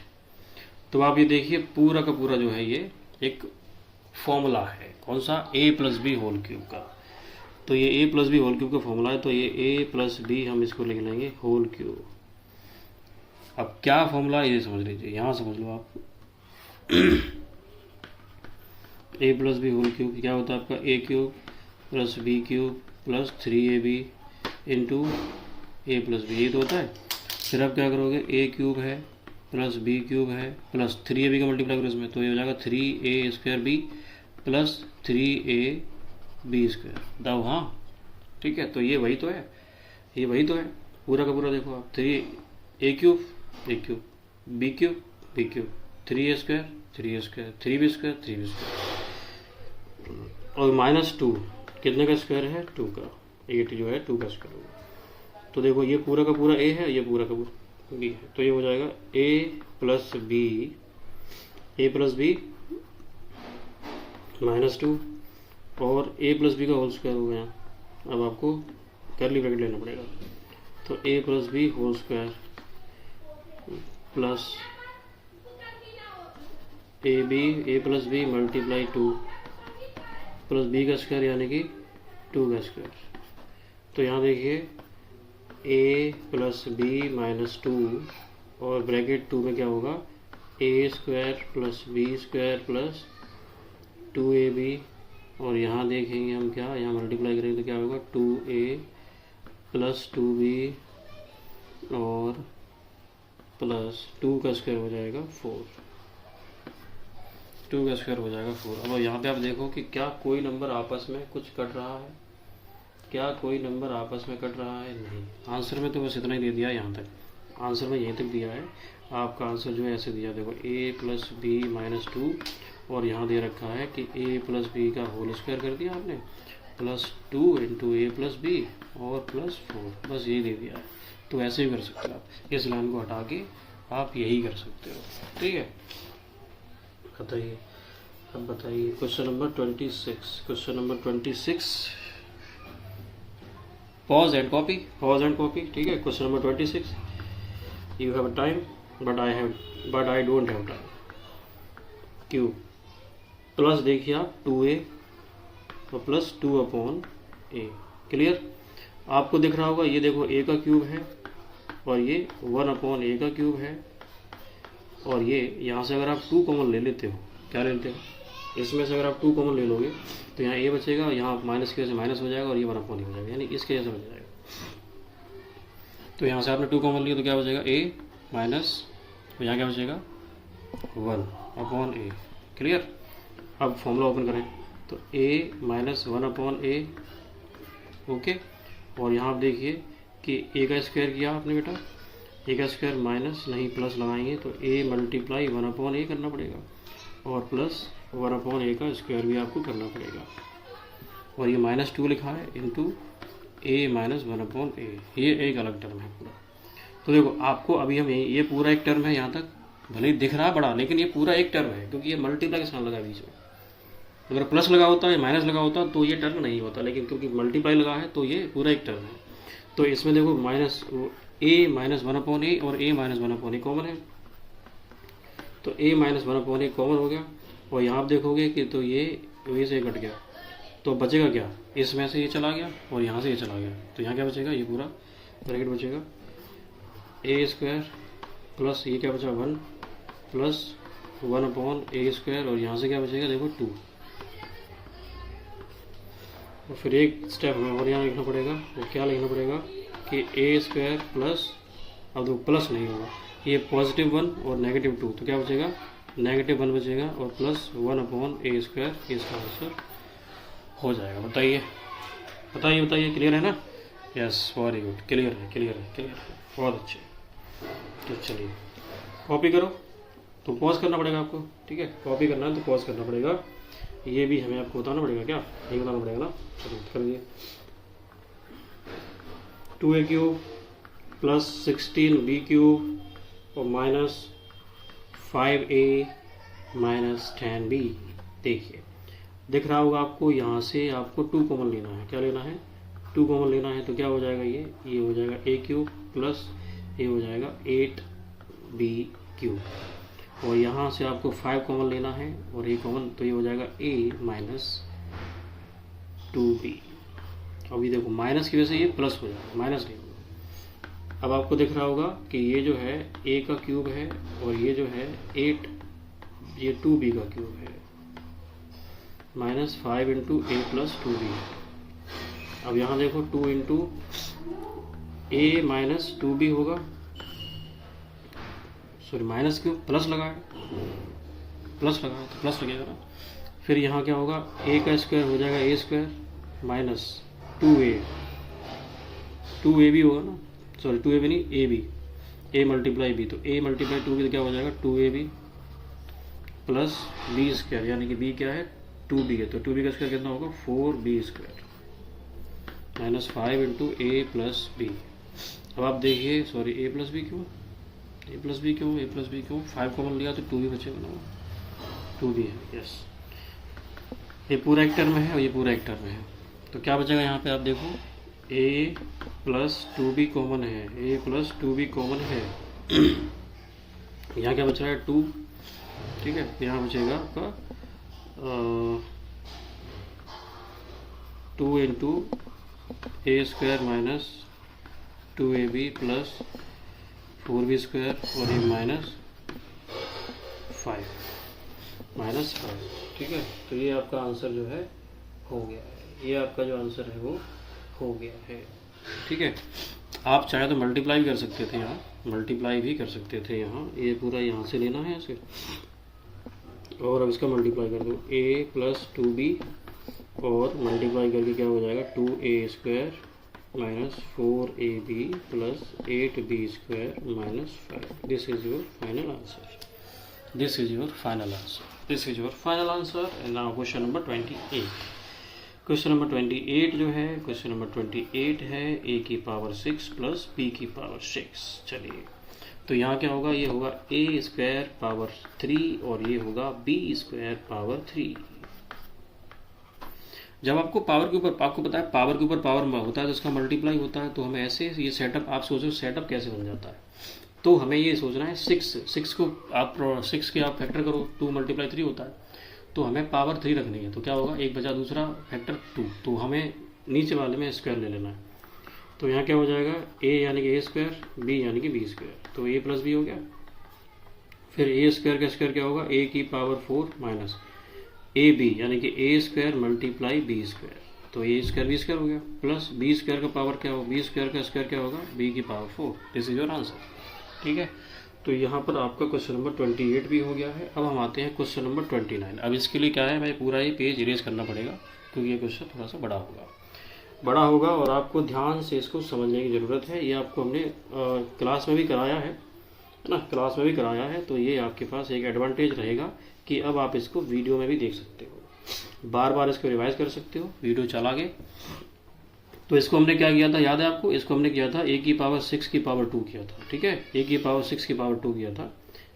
तो आप ये देखिए पूरा का पूरा जो है ये एक फॉर्मूला है, कौन सा, a+b² का। तो ये a+b² का फॉर्मूला है, तो ये a+b हम इसको लिख लेंगे होल क्यूब। अब क्या फॉर्मूला ये समझ लीजिए, यहाँ समझ लो आप। a+b² क्या होता है आपका, a³ plus b³ plus 3ab into a+b, ये तो होता है। फिर आप क्या करोगे, a³ है प्लस b³ है प्लस 3ab का मल्टीप्लाई करो इसमें, तो ये हो जाएगा 3a² प्लस 3ab²। दाओ हाँ, ठीक है, तो ये वही तो है, ये वही तो है पूरा का पूरा। देखो आप 3a³ b³ 3a² 3b² 3b², और माइनस 2 कितने का स्क्वायर है, 2 का, 8 जो है 2 का स्क्वायर होगा। तो देखो ये पूरा का पूरा a है, ये पूरा का पूरा b है, तो ये हो जाएगा a+b माइनस 2 और a+b का होल स्क्वायर हो गया। अब आपको कर्ली ब्रैकेट लेना पड़ेगा, तो a+b whole square plus a+b multiply 2 plus b का स्क्वायर यानी कि 2 का स्क्वायर। तो यहाँ देखिए a+b माइनस 2 और ब्रैकेट 2 में क्या होगा, a² plus b² plus 2ab, और यहाँ देखेंगे हम क्या, यहाँ मल्टीप्लाई करेंगे तो क्या होगा 2a प्लस 2b और प्लस 2 का स्क्वायर हो जाएगा 4, 2 का स्क्वायर हो जाएगा 4। अब यहाँ पे आप देखो कि क्या कोई नंबर आपस में कुछ कट रहा है, क्या कोई नंबर आपस में कट रहा है? नहीं, आंसर में तो बस इतना ही दे दिया है, यहाँ तक आंसर में यहीं तक दिया है। आपका आंसर जो है ऐसे दिया, देखो a प्लस बी माइनस 2, और यहाँ दे रखा है कि a प्लस बी का होल स्क्वायर कर दिया आपने, प्लस 2 इंटू ए प्लस बी और प्लस 4, बस ये दे दिया है। तो ऐसे भी कर सकते हो आप, इस लाइन को हटा के आप यही कर सकते हो, ठीक है। बताइए, अब बताइए question number 26, question number 26, pause and copy, pause and copy, ठीक है। Question number 26, you have time but I don't have time. क्यों? प्लस देखिए आप 2a और प्लस 2 अपॉन ए, क्लियर? आपको दिख रहा होगा, ये देखो a का क्यूब है और ये 1 अपॉन ए का क्यूब है, और ये यहाँ से अगर आप 2 कॉमन ले लेते हो, क्या ले लेते हो, इसमें से अगर आप 2 कॉमन ले लोगे तो यहाँ a बचेगा, यहाँ माइनस की वजह से माइनस हो जाएगा और ये 1 अपॉन ए हो जाएगा, यानी इसके जैसे बच जाएगा। तो यहाँ से आपने 2 कॉमन लिया तो क्या बचेगा, a माइनस, तो यहाँ क्या बचेगा 1 अपॉन ए, क्लियर? अब फॉर्मूला ओपन करें तो a minus 1 upon A, okay. और यहाँ आप देखिए कि a का स्क्वायर किया आपने बेटा, a का स्क्वायर माइनस नहीं प्लस लगाएंगे तो a मल्टीप्लाई 1 अपॉन ए करना पड़ेगा, और प्लस 1 अपॉन ए का स्क्वायर भी आपको करना पड़ेगा, और ये माइनस 2 लिखा है इंटू a माइनस 1 अपॉन ए, ये एक अलग टर्म है पूरा। तो देखो आपको अभी हम ये पूरा एक टर्म है, यहाँ तक भले ही दिख रहा है बड़ा, लेकिन ये पूरा एक टर्म है, क्योंकि ये मल्टीप्लाई के साथ लगा बीच में। अगर प्लस लगा होता या माइनस लगा होता तो ये टर्म नहीं होता, लेकिन क्योंकि मल्टीप्लाई लगा है तो ये पूरा एक टर्म है। तो इसमें देखो माइनस a माइनस 1 अपॉन ए और a minus 1 upon A common है, तो a minus 1 upon A common हो गया, और यहाँ आप देखोगे कि तो ये वही से कट गया, तो बचेगा क्या, इसमें से ये चला गया और यहाँ से ये चला गया, तो यहाँ क्या बचेगा, ये पूरा ब्रैकेट बचेगा a स्क्वायर प्लस ये क्या बचा 1 प्लस 1 अपॉन ए स्क्वायर, और यहाँ से क्या बचेगा देखो 2, और फिर एक स्टेप हमें और यहाँ लिखना पड़ेगा, वो क्या लिखना पड़ेगा कि a स्क्वायर प्लस, अब देखो प्लस नहीं होगा, ये पॉजिटिव 1 और नेगेटिव 2, तो क्या बचेगा नेगेटिव 1 बचेगा और प्लस 1 अपॉन ए स्क्वायर, इसका आंसर हो जाएगा। बताइए बताइए बताइए, क्लियर है ना? यस, वेरी गुड, क्लियर है क्लियर है क्लियर है, बहुत अच्छे। तो चलिए कॉपी करो, तो पॉज करना पड़ेगा आपको, ठीक है, कॉपी करना है तो पॉज करना पड़ेगा, ये भी हमें आपको बताना पड़ेगा, क्या ये बताना पड़ेगा ना? चलिए करिए, 2a cube plus 16b cube और माइनस 5a माइनस 10b। देखिए दिख रहा होगा आपको, यहाँ से आपको 2 कॉमन लेना है, क्या लेना है 2 कॉमन लेना है, तो क्या हो जाएगा ये हो जाएगा a क्यूब प्लस ये हो जाएगा 8b क्यूब, और यहाँ से आपको 5 कॉमन लेना है और a कॉमन, तो ये हो जाएगा a माइनस 2b। अभी देखो माइनस की वजह से ये प्लस हो जाएगा, माइनस नहीं होगा। अब आपको दिख रहा होगा कि ये जो है a का क्यूब है और ये जो है 8, ये 2b का क्यूब है, माइनस 5 इंटू ए प्लस 2b। अब यहाँ देखो 2 इंटू ए माइनस 2b होगा, सॉरी माइनस क्यों, प्लस लगाए, प्लस लगाए तो प्लस लगेगा ना। फिर यहाँ क्या होगा, a का स्क्वायर हो जाएगा a स्क्वायर माइनस 2a भी होगा ना, सॉरी 2a भी नहीं, a भी, a मल्टीप्लाई b, तो a मल्टीप्लाई 2b तो क्या हो जाएगा 2ab प्लस b स्क्वायर, यानी कि b क्या है 2b है, तो 2b का स्क्वायर कितना होगा 4b स्क्वायर माइनस 5 इंटू ए प्लस बी। अब आप देखिए, सॉरी a प्लस बी क्यों, a प्लस बी क्यों, a प्लस बी क्यों, 5 कॉमन लिया तो 2b बचेगा ना, 2b है, यस। ये पूरा एक टर्म है और ये पूरा एक टर्म है, तो क्या बचेगा यहाँ पे आप देखो, a प्लस 2b कॉमन है, a प्लस 2b कॉमन है, यहाँ क्या बच रहा है 2, ठीक है, यहाँ बचेगा आपका 2 into a square minus 2ab plus 4b square और ये माइनस 5, ठीक है। तो ये आपका आंसर जो है हो गया है, ये आपका जो आंसर है वो हो गया है, ठीक है। आप चाहे तो मल्टीप्लाई भी कर सकते थे, यहाँ मल्टीप्लाई भी कर सकते थे, यहाँ ये पूरा यहाँ से लेना है ऐसे, और अब इसका मल्टीप्लाई कर दो, a प्लस 2b और मल्टीप्लाई करके क्या हो जाएगा 2a² minus 4ab plus 8b² minus 5। This is your final answer. This is your final answer. This is your final answer. And now question number 28। Question number 28 जो है, question number 28 है a⁻6 plus b⁻6। चलिए, तो यहाँ क्या होगा, ये होगा a² पावर 3 और ये होगा b² पावर 3। जब आपको पावर के ऊपर, आपको पता है पावर के ऊपर पावर होता है तो उसका मल्टीप्लाई होता है, तो हमें ऐसे ये सेटअप, आप सोचो सेटअप कैसे बन जाता है। तो हमें ये सोचना है 6 को आप 6 के आप फैक्टर करो, 2 × 3 होता है, तो हमें पावर 3 रखनी है। तो क्या होगा, 1 बचा दूसरा फैक्टर 2, तो हमें नीचे वाले में स्क्वायर ले लेना है। तो यहाँ क्या हो जाएगा, a यानी कि a², b यानी कि b², तो a प्लस b हो गया। फिर a² का स्क्वायर क्या होगा, a⁻4 माइनस ab यानी कि a² मल्टीप्लाई b², तो a² b² हो गया, प्लस b² का पावर क्या होगा, b² का स्क्वायर क्या होगा, b⁻4। This is your answer. ठीक है, तो यहाँ पर आपका क्वेश्चन नंबर 28 भी हो गया है। अब हम आते हैं क्वेश्चन नंबर 29। अब इसके लिए क्या है, भाई पूरा ये पेज इरेज करना पड़ेगा क्योंकि ये क्वेश्चन थोड़ा सा बड़ा होगा और आपको ध्यान से इसको समझने की ज़रूरत है। ये आपको हमने क्लास में भी कराया है ना, क्लास में भी कराया है, तो ये आपके पास एक एडवांटेज रहेगा कि अब आप इसको वीडियो में भी देख सकते हो, बार बार इसको रिवाइज कर सकते हो वीडियो चला के। तो इसको हमने क्या किया था, याद है आपको, इसको हमने किया था a⁻6⁻2 किया था। ठीक है, a⁻6⁻2 किया था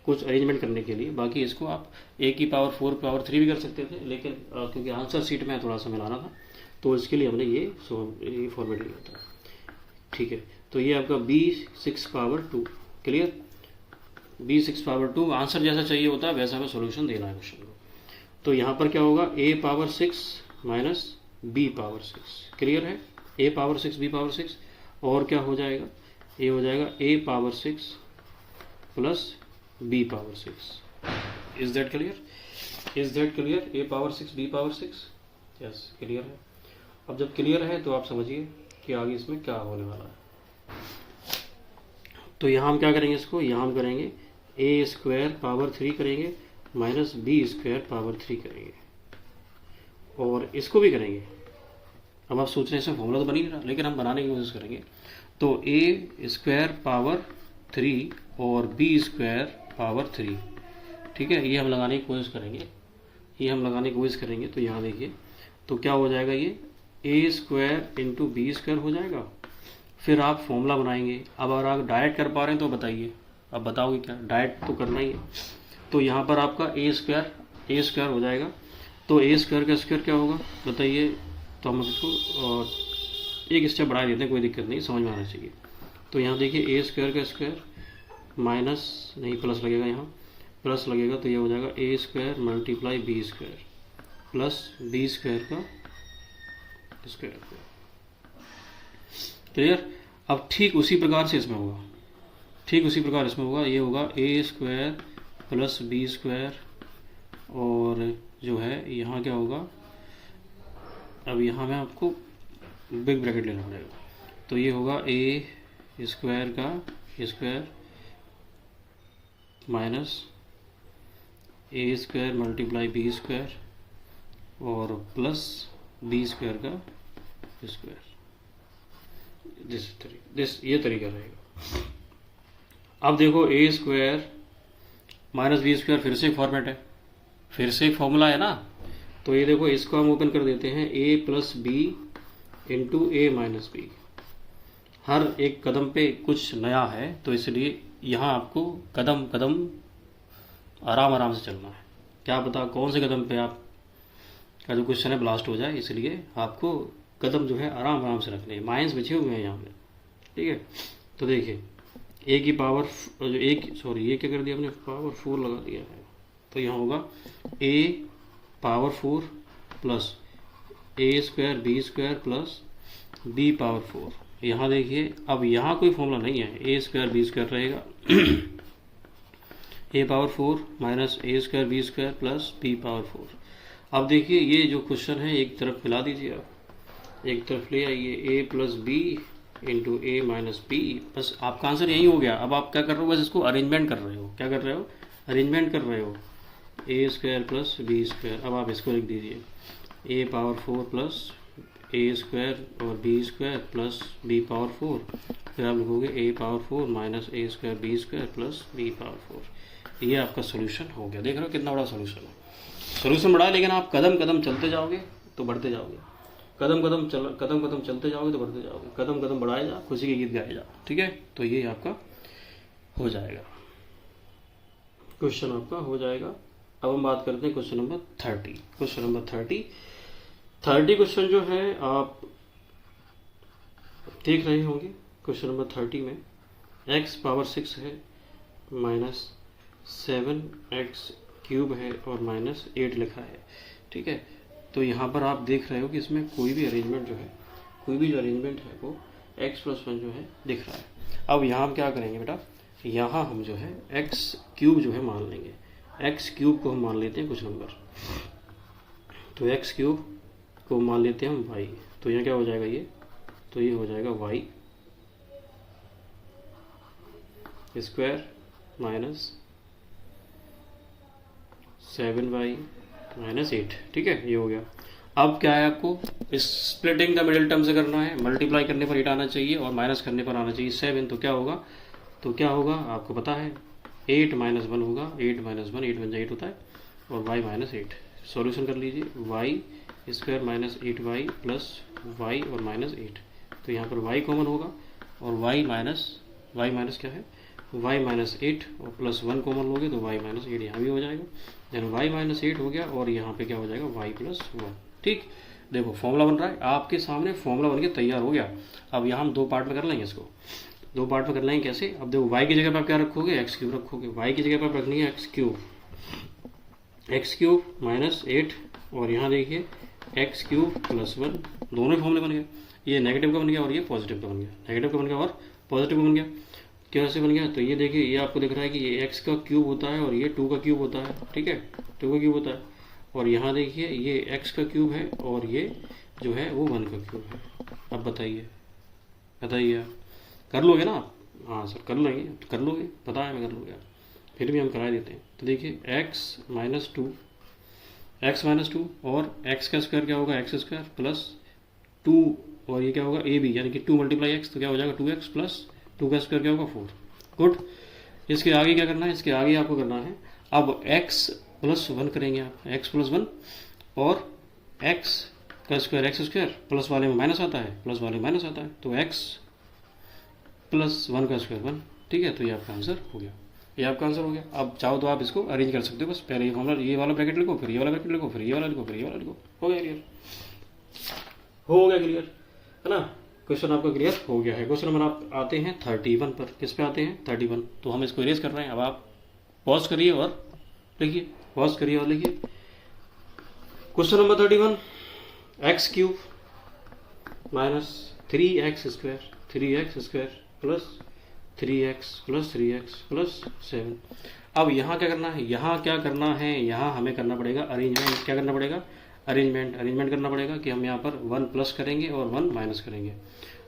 कुछ अरेंजमेंट करने के लिए। बाकी इसको आप a⁻4⁻3 भी कर सकते थे, लेकिन क्योंकि आंसर शीट में थोड़ा सा मिलाना था तो इसके लिए हमने ये फॉर्मेट लिया था। ठीक है, तो ये आपका b6⁻2 क्लियर, b6⁻2 आंसर जैसा चाहिए होता है वैसा हमें सोल्यूशन देना है क्वेश्चन को। तो यहाँ पर क्या होगा, a⁻6 माइनस b⁻6 क्लियर है, a⁻6 b⁻6 और क्या हो जाएगा, ये हो जाएगा a⁻6 plus b⁻6। Is that clear, is that clear, a⁻6 b⁻6, yes clear है। अब जब क्लियर है तो आप समझिए कि आगे इसमें क्या होने वाला है। तो यहाँ हम क्या करेंगे, इसको यहाँ हम करेंगे a² पावर 3 करेंगे माइनस b² पावर 3 करेंगे और इसको भी करेंगे। अब आप सोच रहे हैं इसमें फॉर्मूला तो बन ही नहीं रहा, लेकिन हम बनाने की कोशिश करेंगे। तो a² पावर 3 और b² पावर 3, ठीक है, ये हम लगाने की कोशिश करेंगे, ये हम लगाने की कोशिश करेंगे। तो यहाँ देखिए, तो क्या हो जाएगा, ये a² इंटू b² हो जाएगा। फिर आप फॉर्मूला बनाएंगे। अब अगर आप डायरेक्ट कर पा रहे हैं तो बताइए, अब बताओगे क्या, डायरेक्ट तो करना ही है। तो यहाँ पर आपका a² हो जाएगा। तो a² का स्क्वायर क्या होगा बताइए। तो हम इसको एक स्टेप बढ़ा देते हैं, कोई दिक्कत नहीं, समझ में आना चाहिए। तो यहाँ देखिए a² का स्क्वायर माइनस नहीं प्लस लगेगा, यहाँ प्लस लगेगा, तो ये हो जाएगा a² multiply b² plus b² का स्क्वायर। क्लियर। अब ठीक उसी प्रकार से इसमें होगा, ठीक उसी प्रकार इसमें होगा, ये होगा a² प्लस b² और जो है यहाँ क्या होगा, अब यहाँ में आपको बिग ब्रैकेट लेना पड़ेगा। तो ये होगा a² का square minus a² multiply b² और प्लस b² का स्क्वायर। ये तरीका रहेगा। अब देखो a² माइनस b² फिर से एक फॉर्मेट है, फिर से एक फॉर्मूला है ना। तो ये देखो, इसको हम ओपन कर देते हैं, a plus b into a minus b. हर एक कदम पे कुछ नया है, तो इसलिए यहाँ आपको कदम कदम आराम आराम से चलना है। क्या पता कौन से कदम पे आप का जो क्वेश्चन है ब्लास्ट हो जाए, इसलिए आपको कदम जो है आराम आराम से रखने हैं। माइनस बचे हुए हैं यहाँ पे, ठीक है। तो देखिए a की पावर जो ये क्या कर दिया हमने, पावर 4 लगा दिया है। तो यहाँ होगा a power 4 plus a² b² plus b power 4। यहाँ देखिए, अब यहाँ कोई फॉर्मूला नहीं है, a² b² रहेगा a power 4 minus a² b² plus b power 4। अब देखिए, ये जो क्वेश्चन है एक तरफ मिला दीजिए, आप एक तरफ ले आइए, a plus b into a minus b. बस आपका आंसर यही हो गया। अब आप क्या कर रहे हो, बस इसको अरेंजमेंट कर रहे हो। क्या कर रहे हो, अरेंजमेंट कर रहे हो, a² प्लस b²। अब आप इसको लिख दीजिए a power 4 plus a square और b square plus b power 4, फिर आप लिखोगे a power 4 minus a square b square plus b power 4। ये आपका सोल्यूशन हो गया। देख रहे हो कितना बड़ा सोल्यूशन है। सोल्यूशन बड़ा है, लेकिन आप कदम कदम चलते जाओगे तो बढ़ते जाओगे, कदम कदम चलते जाओगे तो बढ़ते जाओगे, कदम कदम बढ़ाए जा, खुशी के गीत गाए जा। ठीक है, तो ये आपका हो जाएगा, क्वेश्चन आपका हो जाएगा। अब हम बात करते हैं question number 30। Question number 30 question जो है आप देख रहे होंगे। क्वेश्चन नंबर 30 में x पावर 6 है माइनस 7x क्यूब है और माइनस 8 लिखा है। ठीक है, तो यहाँ पर आप देख रहे हो कि इसमें कोई भी अरेंजमेंट जो है, कोई भी जो अरेंजमेंट है वो x+1 जो है दिख रहा है। अब यहाँ हम क्या करेंगे बेटा, यहाँ हम जो है x क्यूब जो है मान लेंगे, x क्यूब को हम मान लेते हैं कुछ नंबर, तो x क्यूब को मान लेते हैं हम y। तो यहाँ क्या हो जाएगा ये, तो ये हो जाएगा y square minus 7y minus 8। ठीक है, ये हो गया। अब क्या है, आपको इस स्प्लिटिंग का मिडिल टर्म से करना है। मल्टीप्लाई करने पर 8 आना चाहिए और माइनस करने पर आना चाहिए 7। तो क्या होगा, आपको पता है 8 माइनस 1 होगा, 8 माइनस 1, 8 बन जाए 8 होता है, और y माइनस 8। सॉल्यूशन कर लीजिए, y square minus 8y plus y और माइनस 8। तो यहाँ पर y कॉमन होगा और y माइनस क्या है, y माइनस 8 और प्लस 1 कॉमन लोगे तो y माइनस 8 यहाँ भी हो जाएगा। देन y माइनस 8 हो गया और यहाँ पे क्या हो जाएगा y प्लस 1। ठीक, देखो फॉर्मूला बन रहा है आपके सामने, फॉर्मूला बन के तैयार हो गया। अब यहाँ हम दो पार्ट में कर लेंगे इसको, दो पार्ट में कर लेंगे। कैसे, अब देखो y की जगह पर आप क्या रखोगे, x क्यूब रखोगे। y की जगह पर आप रखनी है x क्यूब माइनस 8 और यहाँ देखिए x क्यूब प्लस 1, दोनों फॉर्मूले बन गए। ये नेगेटिव का बन गया और ये पॉजिटिव का बन गया, नेगेटिव का बन गया और पॉजिटिव का बन गया। कैसे बन गया, तो ये देखिए, ये आपको दिख रहा है कि ये x का क्यूब होता है और ये 2 का क्यूब होता है। ठीक है, 2 का क्यूब होता है। और यहाँ देखिए ये x का क्यूब है और ये जो है वो 1 का क्यूब है। अब बताइए आप कर लोगे ना आप? हाँ सर कर लेंगे, कर लोगे, पता है मैं कर लोगे, फिर भी हम करा देते हैं। तो देखिए x माइनस 2 और x का स्क्वायर क्या होगा, x स्क्वायर प्लस 2 और ये क्या होगा a b, यानी कि 2 मल्टीप्लाई x, तो क्या हो जाएगा 2x प्लस 2 का स्क्वायर क्या होगा 4। गुड, इसके आगे क्या करना है, इसके आगे आपको करना है अब x प्लस 1 करेंगे आप, x प्लस 1 और x का स्क्वायर x स्क्वायर, प्लस वाले में माइनस आता है, प्लस वाले में माइनस आता है, तो x प्लस 1 का स्क्वायर 1। ठीक है, तो ये आपका आंसर हो गया, ये आपका आंसर हो गया। अब चाहो तो आप इसको अरेंज कर सकते हो, बस पहले ये फॉर्मूला, ये वाला ब्रैकेट लिखो, फिर ये वाला ब्रैकेट लिखो, फिर ये वाला लिखो, फिर ये वाला लिखो, हो गया क्लियर, हो गया क्लियर, है ना। क्वेश्चन आपका क्लियर हो गया है। क्वेश्चन नंबर आप आते हैं 31 पर। किस पे आते हैं, 31। तो हम इसको इरेज कर रहे हैं। अब आप पॉज करिए और लिखिए, पॉज करिए और लिखिए। Question number 31, x cube minus 3x square plus 3x plus 7। अब यहाँ क्या करना है, यहाँ हमें करना पड़ेगा अरेंजमेंट। क्या करना पड़ेगा, अरेंजमेंट करना पड़ेगा कि हम यहाँ पर 1 प्लस करेंगे और 1 माइनस करेंगे,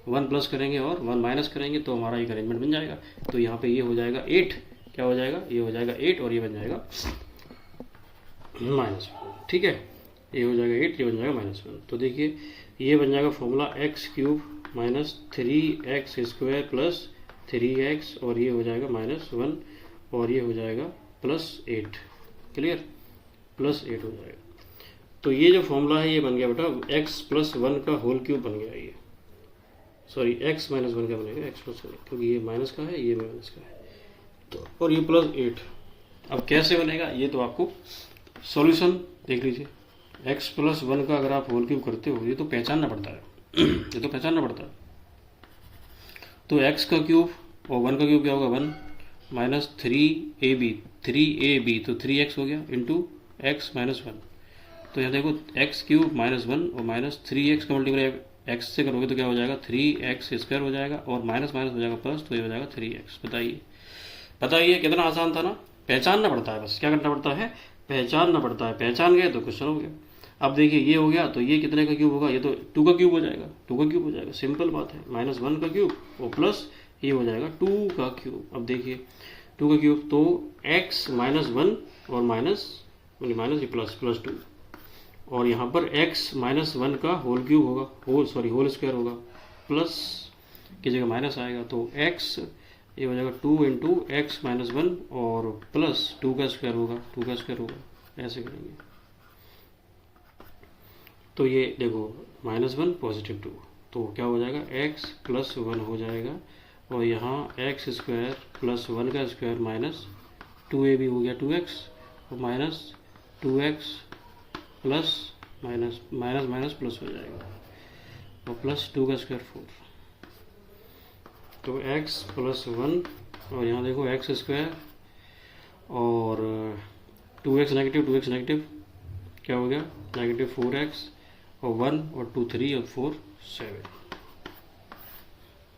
1 प्लस करेंगे और 1 माइनस करेंगे, तो हमारा एक अरेंजमेंट बन जाएगा। तो यहाँ पे ये हो जाएगा 8, क्या हो जाएगा, ये हो जाएगा 8 और ये बन जाएगा -1। ठीक है, ये हो जाएगा 8, ये बन जाएगा -1। तो देखिए ये बन जाएगा formula x cube minus 3x square plus 3x और ये हो जाएगा -1 और ये हो जाएगा +8। क्लियर, +8 हो जाएगा। तो ये जो फॉर्मूला है ये बन गया बेटा x प्लस 1 का होल क्यूब बन गया। ये सॉरी x माइनस 1 का बनेगा, x प्लस 1, क्योंकि ये माइनस का है, ये माइनस का है, तो और ये +8। अब कैसे बनेगा ये तो आपको सॉल्यूशन देख लीजिए। x प्लस 1 का अगर आप होल क्यूब करते हो, ये तो पहचानना पड़ता है ये तो पहचानना पड़ता है। तो x का क्यूब और 1 का क्यूब क्या होगा, 1 माइनस 3ab, तो 3x हो गया इंटू x माइनस 1। तो यहाँ देखो x क्यूब -1 और माइनस 3x का मल्टीप्लाई x से करोगे तो क्या हो जाएगा, 3x स्क्वायर हो जाएगा और माइनस माइनस हो जाएगा प्लस, तो ये हो जाएगा 3x। बताइए कितना आसान था ना। पहचानना पड़ता है, बस क्या करना पड़ता है, पहचानना पड़ता है। पहचान गए तो क्वेश्चन हो गया। अब देखिए ये हो गया, तो ये कितने का क्यूब होगा, ये तो 2 का क्यूब हो जाएगा, 2 का क्यूब हो जाएगा, सिंपल बात है। -1 का क्यूब और प्लस ये हो जाएगा 2 का क्यूब। अब देखिए 2 का क्यूब, तो x -1 और माइनस ये प्लस 2 और यहाँ पर x माइनस वन का होल क्यूब होगा, होल स्क्वायर होगा, प्लस की जगह माइनस आएगा तो x ये हो जाएगा 2 इंटू एक्स माइनस वन और प्लस 2 का स्क्वायर होगा, ऐसे करेंगे। तो ये देखो -1 +2 तो क्या हो जाएगा x प्लस 1 हो जाएगा और यहाँ एक्स स्क्वायर प्लस 1 का स्क्वायर माइनस 2ab हो गया 2x और minus 2x plus minus minus plus हो जाएगा और प्लस 2 का स्क्वायर 4 तो x प्लस 1 और यहाँ देखो एक्स स्क्वायर और 2x नेगेटिव क्या हो गया नेगेटिव 4x और 1 और 2 3 और 4 7।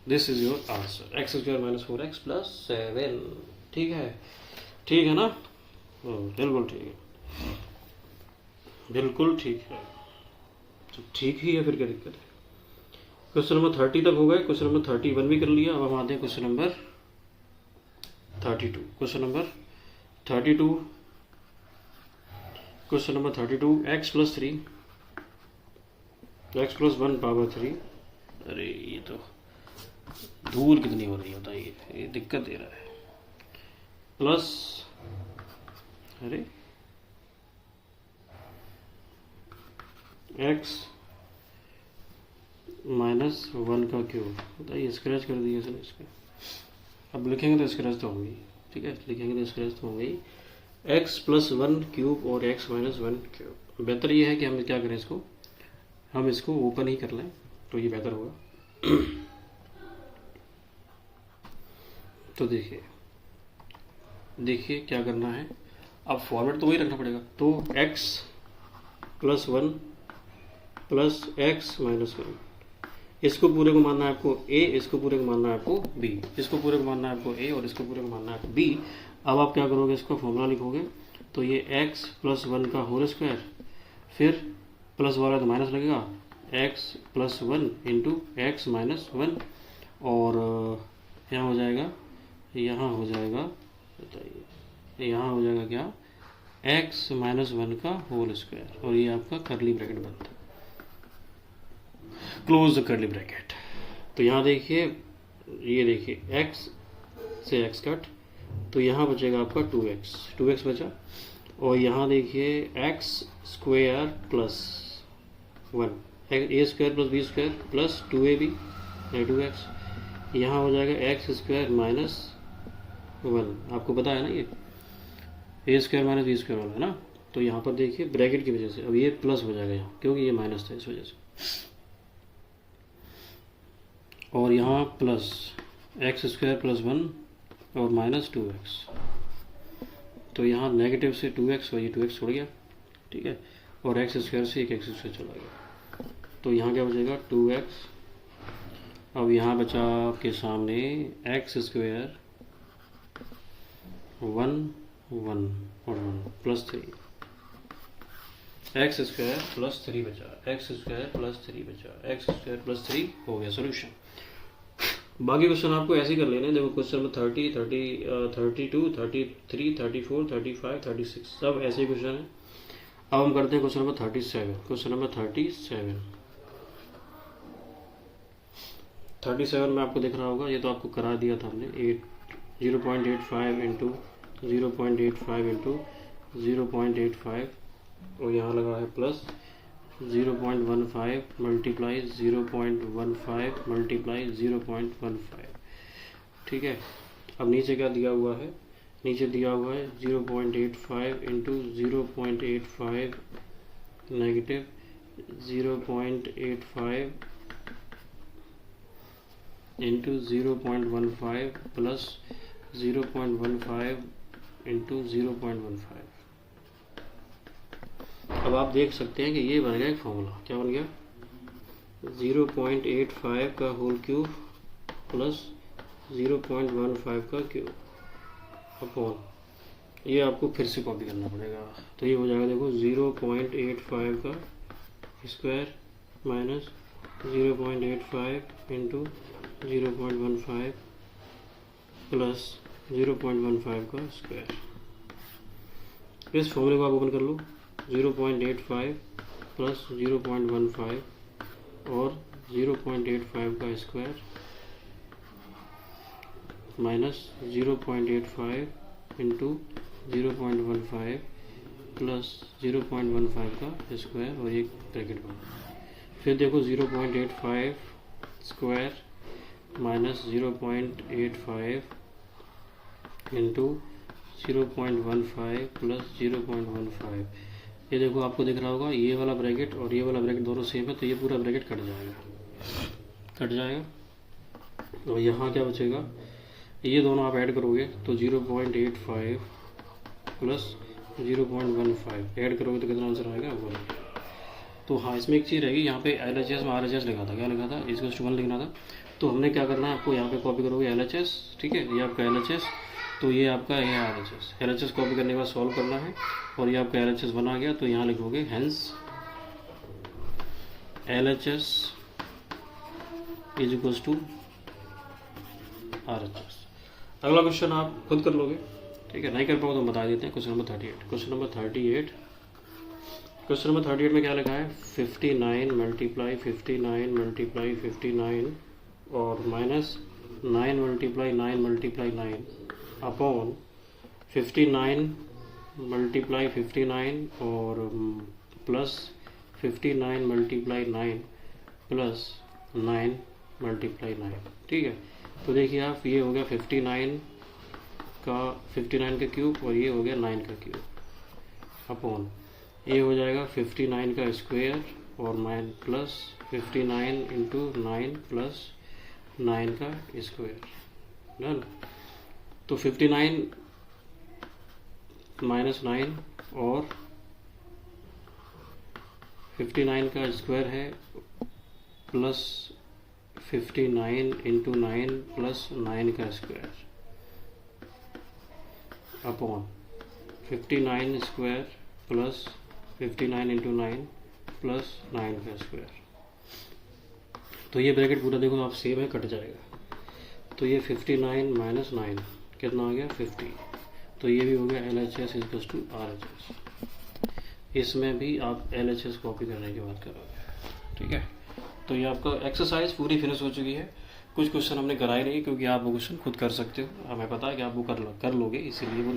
This is your answer x square minus 4x plus 7। ठीक है ना, बिल्कुल ठीक है, बिल्कुल ठीक है। तो ठीक ही है, फिर क्या दिक्कत है। क्वेश्चन नंबर 30 तक हो गए, क्वेश्चन नंबर 31 भी कर लिया। अब हम आते हैं question number 32। Question number 32 x plus 3 x plus 1 power 3। अरे ये तो धूल कितनी हो रही होता है, ये दिक्कत दे रहा है। प्लस अरे x माइनस 1 का क्यूब बताइए, स्क्रैच कर दिए सर इसका। अब लिखेंगे तो स्क्रैच तो होंगी, ठीक है, लिखेंगे तो स्क्रैच तो होंगी। x प्लस 1 क्यूब और x माइनस 1 क्यूब। बेहतर ये है कि हम क्या करें, हम इसको ओपन ही कर लें तो ये बेहतर होगा। तो देखिए क्या करना है, अब फॉर्मेट तो वही रखना पड़ेगा। तो x plus 1 plus x minus 1, इसको पूरे को मानना है आपको a, इसको पूरे को मानना है आपको b, इसको पूरे को मानना है आपको a और इसको पूरे को मानना है आपको b। अब आप क्या करोगे, इसको फॉर्मूला लिखोगे तो ये x प्लस 1 का होल स्क्वायर, फिर प्लस वाला तो माइनस लगेगा, x plus 1 into x minus 1 और यहाँ हो जाएगा बताइए, यहाँ हो जाएगा क्या, x माइनस 1 का होल स्क्वायर और ये आपका कर्ली ब्रैकेट बनता है, क्लोज द कर्ली ब्रैकेट। तो यहाँ देखिए, ये देखिए x से x कट, तो यहाँ बचेगा आपका 2x बचा, और यहाँ देखिए x square plus 1 a square plus b square plus 2ab 2x, यहाँ हो जाएगा x स्क्वायर माइनस 1। आपको पता है ना ये a square minus b square वाला है ना। तो यहाँ पर देखिए ब्रैकेट की वजह से अब ये प्लस हो जाएगा यहाँ, क्योंकि ये माइनस था इस वजह से, और यहाँ प्लस एक्स स्क्वायर प्लस 1 और माइनस 2x, तो यहाँ नेगेटिव से 2x और ये 2x छोड़ गया, ठीक है, और एक्स स्क्वायर से एक एक्स स्क्वायर चला गया, तो यहाँ क्या बचेगा 2x। अब यहाँ बचा आपके सामने एक्स स्क्वायर 1 और 1 प्लस 3, एक्स स्क्वायर प्लस 3 बचा, एक्स स्क्वायर प्लस 3 बचा, एक्स स्क्वायर प्लस 3 हो गया सोल्यूशन। बाकी क्वेश्चन आपको ऐसे ही कर लेने। देखो क्वेश्चन नंबर 30, 32, 33, 34, 35, 36 सब ऐसे ही क्वेश्चन है। अब हम करते हैं क्वेश्चन नंबर 37। क्वेश्चन नंबर 37 में आपको दिख रहा होगा, ये तो आपको करा दिया था हमने, 0.85 इंटू 0.85 इंटू 0.85 और यहाँ लगा है प्लस 0.15 मल्टीप्लाई 0.15 मल्टीप्लाई 0.15, ठीक है। अब नीचे क्या दिया हुआ है, नीचे दिया हुआ है 0.85 into 0.85 negative 0.85 into 0.15 plus 0.15 into 0.15। अब आप देख सकते हैं कि ये बन गया एक फॉर्मूला। क्या बन गया, 0.85 का होल क्यूब प्लस 0.15 का क्यूब अपॉन, ये आपको फिर से कॉपी करना पड़ेगा। तो ये हो जाएगा देखो 0.85 का स्क्वायर माइनस 0.85 इंटू 0.15 प्लस 0.15 का स्क्वायर। इस फॉर्मूले को आप ओपन कर लो, 0.85 प्लस 0.15 और 0.85 का स्क्वायर माइनस 0.85 इंटू 0.15 प्लस 0.15 का स्क्वायर और एक ब्रैकेट बना। फिर देखो 0.85 स्क्वायर माइनस 0.85 इंटू 0.15 प्लस 0.15। ये देखो आपको दिख रहा होगा ये वाला ब्रैकेट और ये वाला ब्रैकेट दोनों सेम है, तो ये पूरा ब्रैकेट कट जाएगा। और यहाँ क्या बचेगा, ये दोनों आप ऐड करोगे तो 0.85 प्लस 0.15 ऐड करोगे तो कितना आंसर आएगा 1। तो हाँ, इसमें एक चीज़ रहेगी, यहाँ पे LHS में RHS लिखा था, क्या लिखा था, इसको 1 लिखना था। तो हमने क्या करना है, आपको यहाँ पे कॉपी करोगे LHS, ठीक है, ये आपका LHS, तो ये आपका है RHS कॉपी करने के बाद सॉल्व करना है और ये आपका LHS बना गया, तो यहाँ लिखोगे hence LHS is equals to RHS। अगला क्वेश्चन आप खुद कर लोगे, ठीक है, नहीं कर पाओ तो बता देते हैं। क्वेश्चन नंबर 38 में क्या लिखा है, 59 मल्टीप्लाई 59 और माइनस 9 मल्टीप्लाई 9 अपॉन 59 मल्टीप्लाई 59 और प्लस 59 मल्टीप्लाई 9 प्लस 9 मल्टीप्लाई 9, ठीक है। तो देखिए आप, ये हो गया 59 का क्यूब और ये हो गया 9 का क्यूब अपॉन ये हो जाएगा 59 का स्क्वायर और 9 प्लस 59 इंटू 9 प्लस 9 का स्क्वायर, डन। तो 59 माइनस 9 और 59 का स्क्वायर है प्लस 59 इंटू 9 प्लस 9 का square upon 59 square plus 59 into 9 plus 9 का स्क्वायर। तो ये ब्रैकेट पूरा देखो आप सेम है, कट जाएगा। तो ये 59 माइनस 9 कितना आ गया 50। तो ये भी हो गया LHS इक्वल्स टू RHS। इसमें भी आप LHS कॉपी करने की बात करोगे, ठीक है। तो ये आपका एक्सरसाइज पूरी फिनिश हो चुकी है। कुछ क्वेश्चन हमने कराए नहीं क्योंकि आप वो क्वेश्चन खुद कर सकते हो, हमें पता है कि आप वो कर लोगे, इसीलिए वो